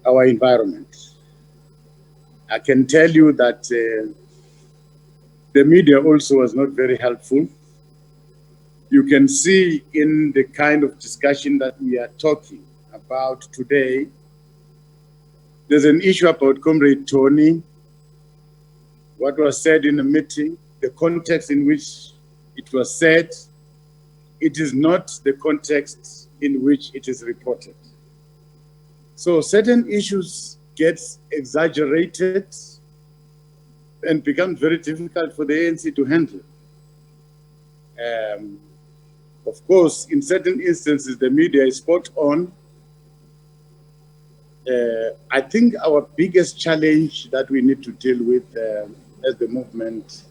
our environment. I can tell you that the media also was not very helpful. You can see in the kind of discussion that we are talking about today, there's an issue about Comrade Tony, what was said in the meeting, the context in which it was said. It is not the context in which it is reported. So certain issues get exaggerated and become very difficult for the ANC to handle. Of course, in certain instances, the media is spot on. I think our biggest challenge that we need to deal with as the movement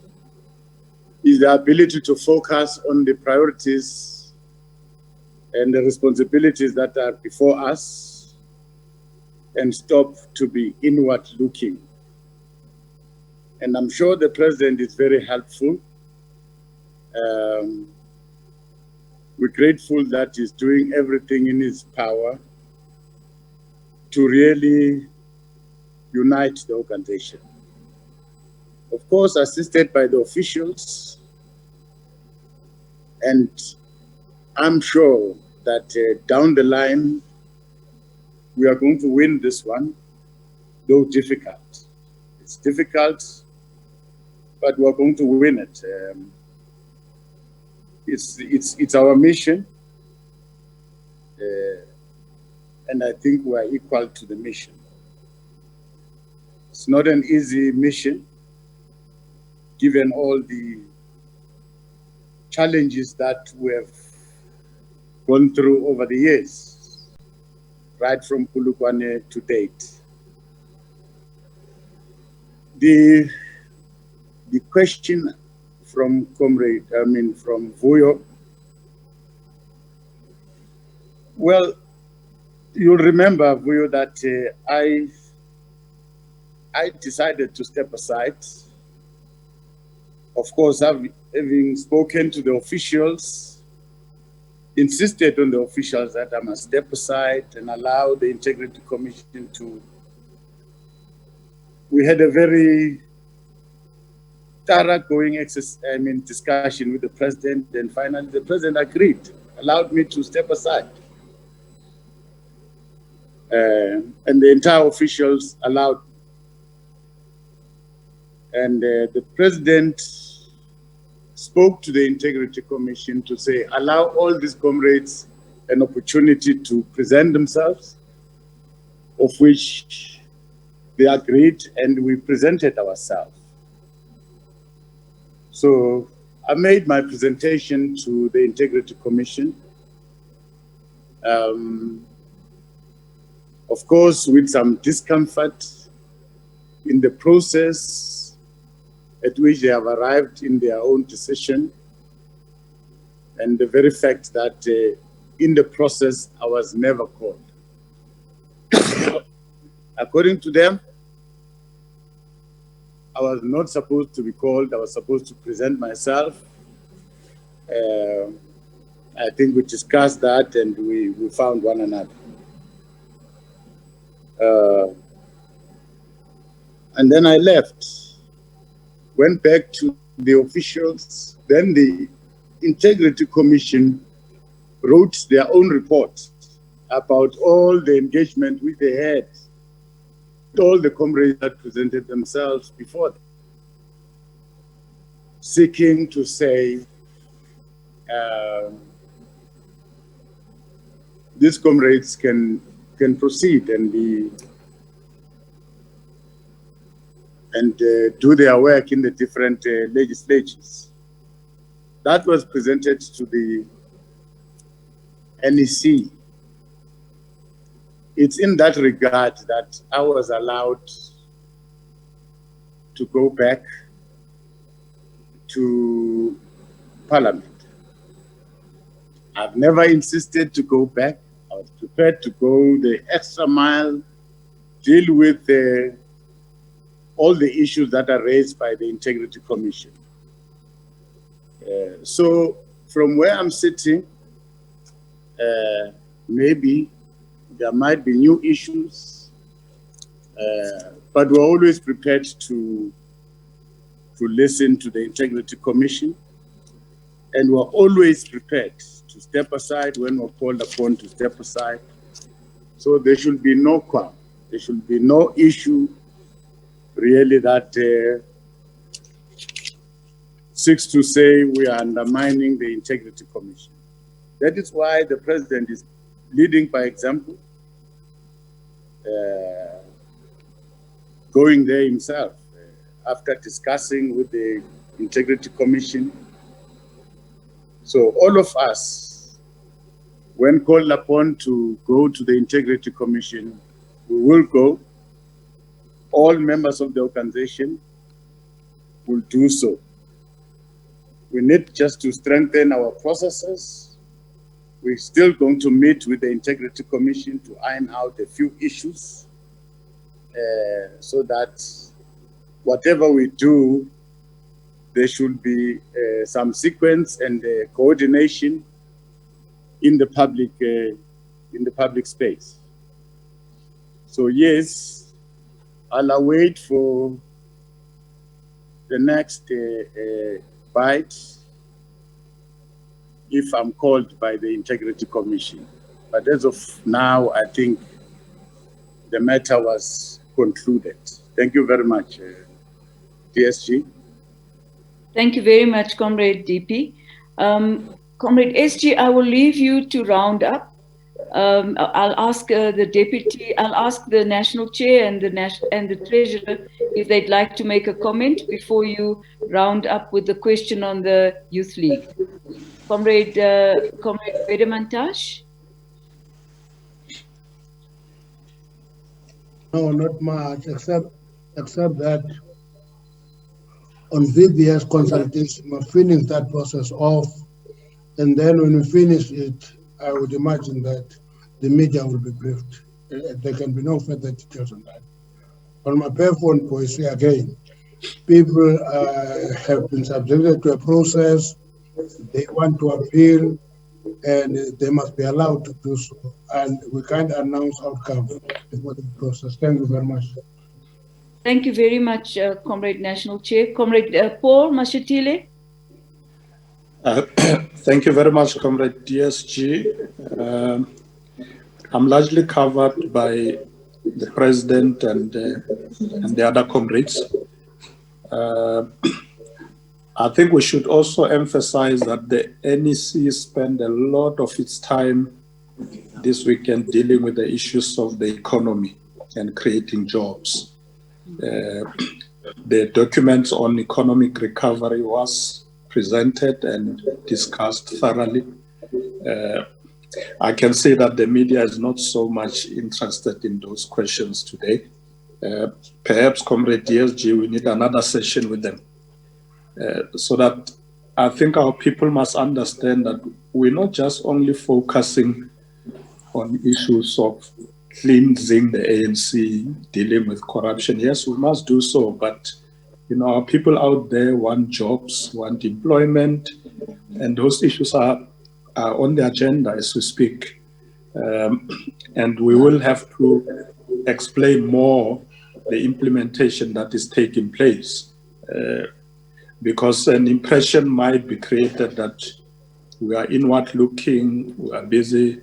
is the ability to focus on the priorities and the responsibilities that are before us and stop to be inward looking. And I'm sure the president is very helpful. We're grateful that he's doing everything in his power to really unite the organization. Of course, assisted by the officials, and I'm sure that down the line, we are going to win this one, though difficult. It's difficult, but we're going to win it. It's our mission, and I think we're equal to the mission. It's not an easy mission, given all the challenges that we have gone through over the years, right from Polokwane to date. The question from from Vuyo, well, you'll remember, Vuyo, that I decided to step aside. Of course, having spoken to the officials, insisted on the officials that I must step aside and allow the Integrity Commission to. We had a very thoroughgoing discussion with the president, and finally the president agreed, allowed me to step aside. And the entire officials allowed. And the president spoke to the Integrity Commission to say, allow all these comrades an opportunity to present themselves, of which they agreed, and we presented ourselves. So I made my presentation to the Integrity Commission. Of course, with some discomfort in the process at which they have arrived in their own decision, and the very fact that in the process, I was never called. According to them, I was not supposed to be called. I was supposed to present myself. I think we discussed that, and we found one another. And then I left, went back to the officials. Then the Integrity Commission wrote their own report about all the engagement which they had, all the comrades that presented themselves before them, seeking to say, these comrades can proceed and be do their work in the different legislatures. That was presented to the NEC. It's in that regard that I was allowed to go back to Parliament. I've never insisted to go back. I was prepared to go the extra mile, deal with all the issues that are raised by the Integrity Commission. So from where I'm sitting, maybe there might be new issues, but we're always prepared to listen to the Integrity Commission, and we're always prepared to step aside when we're called upon to step aside. So there should be no quarrel. There should be no issue really that seeks to say we are undermining the Integrity Commission. That is why the president is leading by example, going there himself after discussing with the Integrity Commission. So all of us, when called upon to go to the Integrity Commission, we will go. All members of the organization will do so. We need just to strengthen our processes. We're still going to meet with the Integrity Commission to iron out a few issues so that whatever we do, there should be some sequence and coordination in the public space. So yes, I'll await for the next bite if I'm called by the Integrity Commission. But as of now, I think the matter was concluded. Thank you very much, DSG. Thank you very much, Comrade DP. Comrade SG, I will leave you to round up. I'll ask the deputy, I'll ask the national chair and the treasurer if they'd like to make a comment before you round up with the question on the Youth League. Comrade Vedamantash? No, not much, except that on VBS consultation, we'll finish that process off. And then when we finish it, I would imagine that the media will be briefed. There can be no further details on that. On my phone policy, again, people have been subjected to a process. They want to appeal, and they must be allowed to do so. And we can't announce outcome before the process. Thank you very much. Thank you very much, Comrade National Chair. Comrade Paul Mashatile? Thank you very much, Comrade DSG. I'm largely covered by the President and the other comrades. I think we should also emphasize that the NEC spent a lot of its time this weekend dealing with the issues of the economy and creating jobs. The documents on economic recovery was presented and discussed thoroughly. I can say that the media is not so much interested in those questions today. Perhaps, Comrade DSG, we need another session with them. So that I think our people must understand that we're not just only focusing on issues of cleansing the ANC, dealing with corruption. Yes, we must do so, but our people out there want jobs, want employment, and those issues are on the agenda as we speak. And we will have to explain more the implementation that is taking place. Because an impression might be created that we are inward looking, we are busy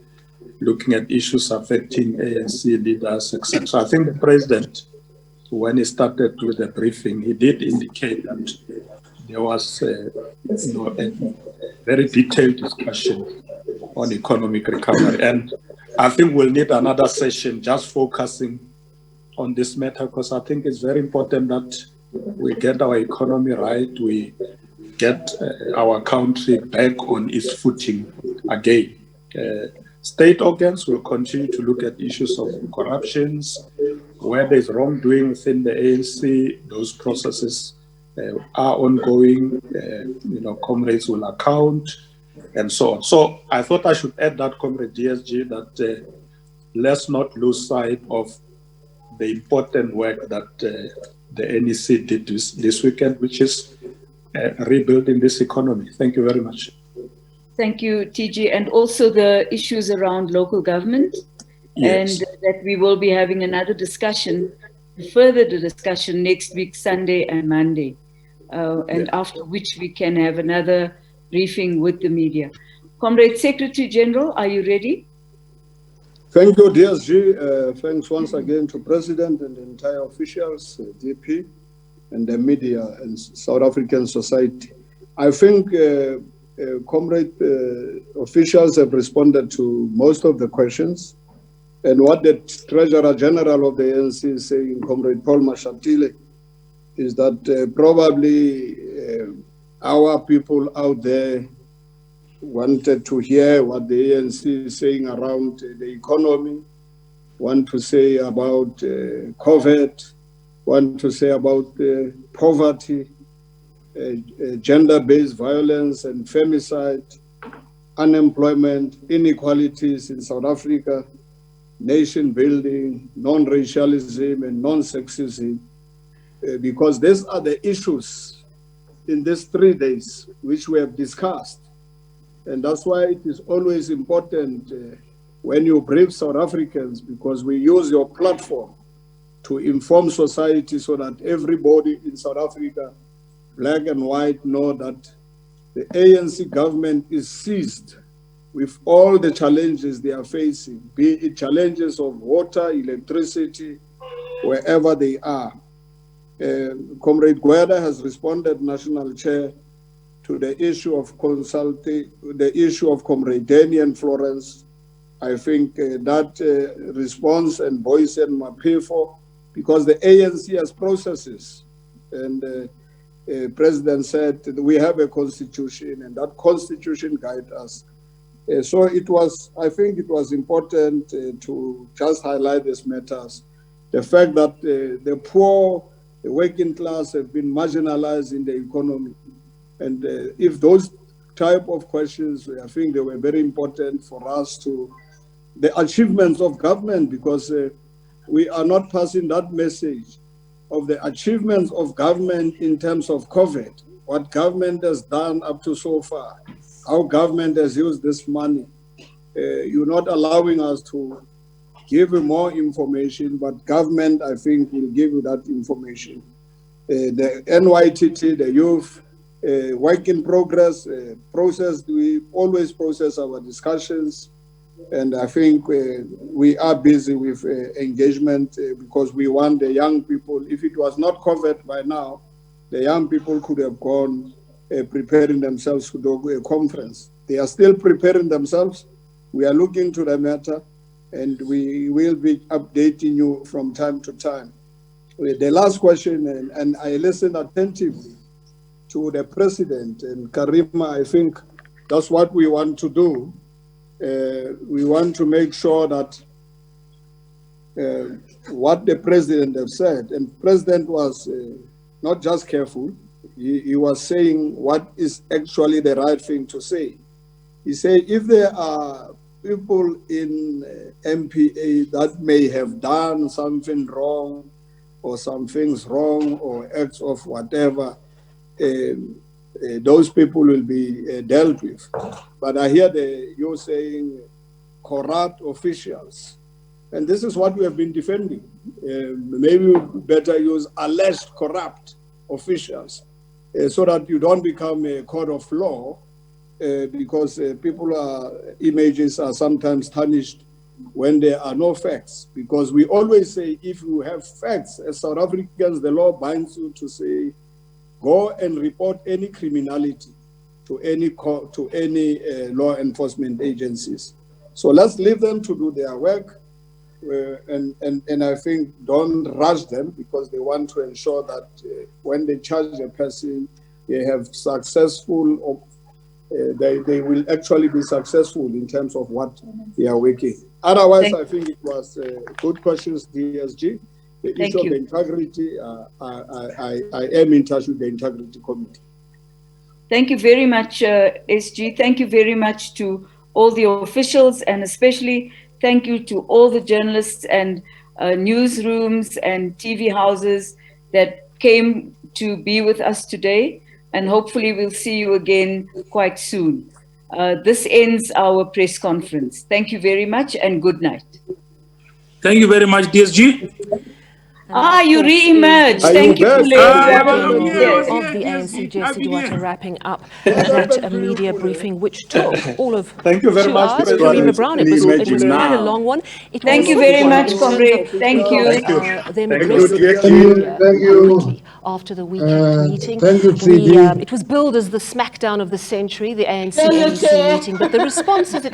looking at issues affecting ANC leaders, etc. I think the President, when he started with the briefing, he did indicate that there was a very detailed discussion on economic recovery. And I think we'll need another session just focusing on this matter, because I think it's very important that we get our economy right, we get our country back on its footing again. State organs will continue to look at issues of corruptions, where there's wrongdoing within the ANC. Those processes are ongoing. Comrades will account, and so on. So I thought I should add that, Comrade DSG, that let's not lose sight of the important work that the NEC did this weekend, which is rebuilding this economy. Thank you very much. Thank you, TG, and also the issues around local government, yes. And that we will be having another discussion, further the discussion next week, Sunday and Monday, and after which we can have another briefing with the media. Comrade Secretary General, are you ready? Thank you, DSG. Thanks once again to President and the entire officials, DP, and the media and South African society. I think comrade officials have responded to most of the questions. And what the Treasurer General of the ANC is saying, Comrade Paul Mashatile, is that probably our people out there wanted to hear what the ANC is saying around the economy, want to say about COVID, want to say about poverty. gender-based violence and femicide, unemployment, inequalities in South Africa, nation building, non-racialism and non-sexism, because these are the issues in these 3 days which we have discussed. And that's why it is always important when you brief South Africans, because we use your platform to inform society so that everybody in South Africa, black and white, know that the ANC government is seized with all the challenges they are facing, be it challenges of water, electricity, wherever they are. Comrade Gueda has responded, National Chair, to the issue of the issue of Comrade Danny and Florence. I think that response and voice and pay for, because the ANC has processes. And President said that we have a constitution, and that constitution guides us. So I think it was important to just highlight these matters. The fact that the poor, the working class have been marginalized in the economy. And if those type of questions, I think they were very important for us to, the achievements of government, because we are not passing that message of the achievements of government in terms of COVID, what government has done up to so far, how government has used this money. You're not allowing us to give you more information, but government, I think, will give you that information. The NYTT, the youth, work in progress, process, we always process our discussions. And I think we are busy with engagement because we want the young people, if it was not covered by now, the young people could have gone preparing themselves to do a conference. They are still preparing themselves. We are looking to the matter, and we will be updating you from time to time. The last question, and I listened attentively to the President, and Karima, I think that's what we want to do. We want to make sure that what the President has said, and the President was not just careful, he was saying what is actually the right thing to say. He said if there are people in MPA that may have done something wrong or some things wrong or acts of whatever, those people will be dealt with. But I hear you saying corrupt officials. And this is what we have been defending. Maybe we better use alleged corrupt officials so that you don't become a court of law because images are sometimes tarnished when there are no facts. Because we always say if you have facts, as South Africans, the law binds you to say, go and report any criminality to any law enforcement agencies. So let's leave them to do their work, and I think don't rush them because they want to ensure that when they charge a person, they have successful. They will actually be successful in terms of what they are working. Otherwise, I think it was good questions, DSG. The issue of the integrity, I am in touch with the Integrity Committee. Thank you very much, SG. Thank you very much to all the officials, and especially thank you to all the journalists and newsrooms and TV houses that came to be with us today. And hopefully we'll see you again quite soon. This ends our press conference. Thank you very much and good night. Thank you very much, DSG. You re-emerged. Thank you, of the ANC, Jesse Duarte, wrapping up that media briefing, which took all of Thank you very 2 much, hours. Karima Brown, it was quite a long one. Thank you very much, Comrade. Thank you. After the weekend meeting, it was billed as the smackdown of the century, the ANC NEC meeting, but the responses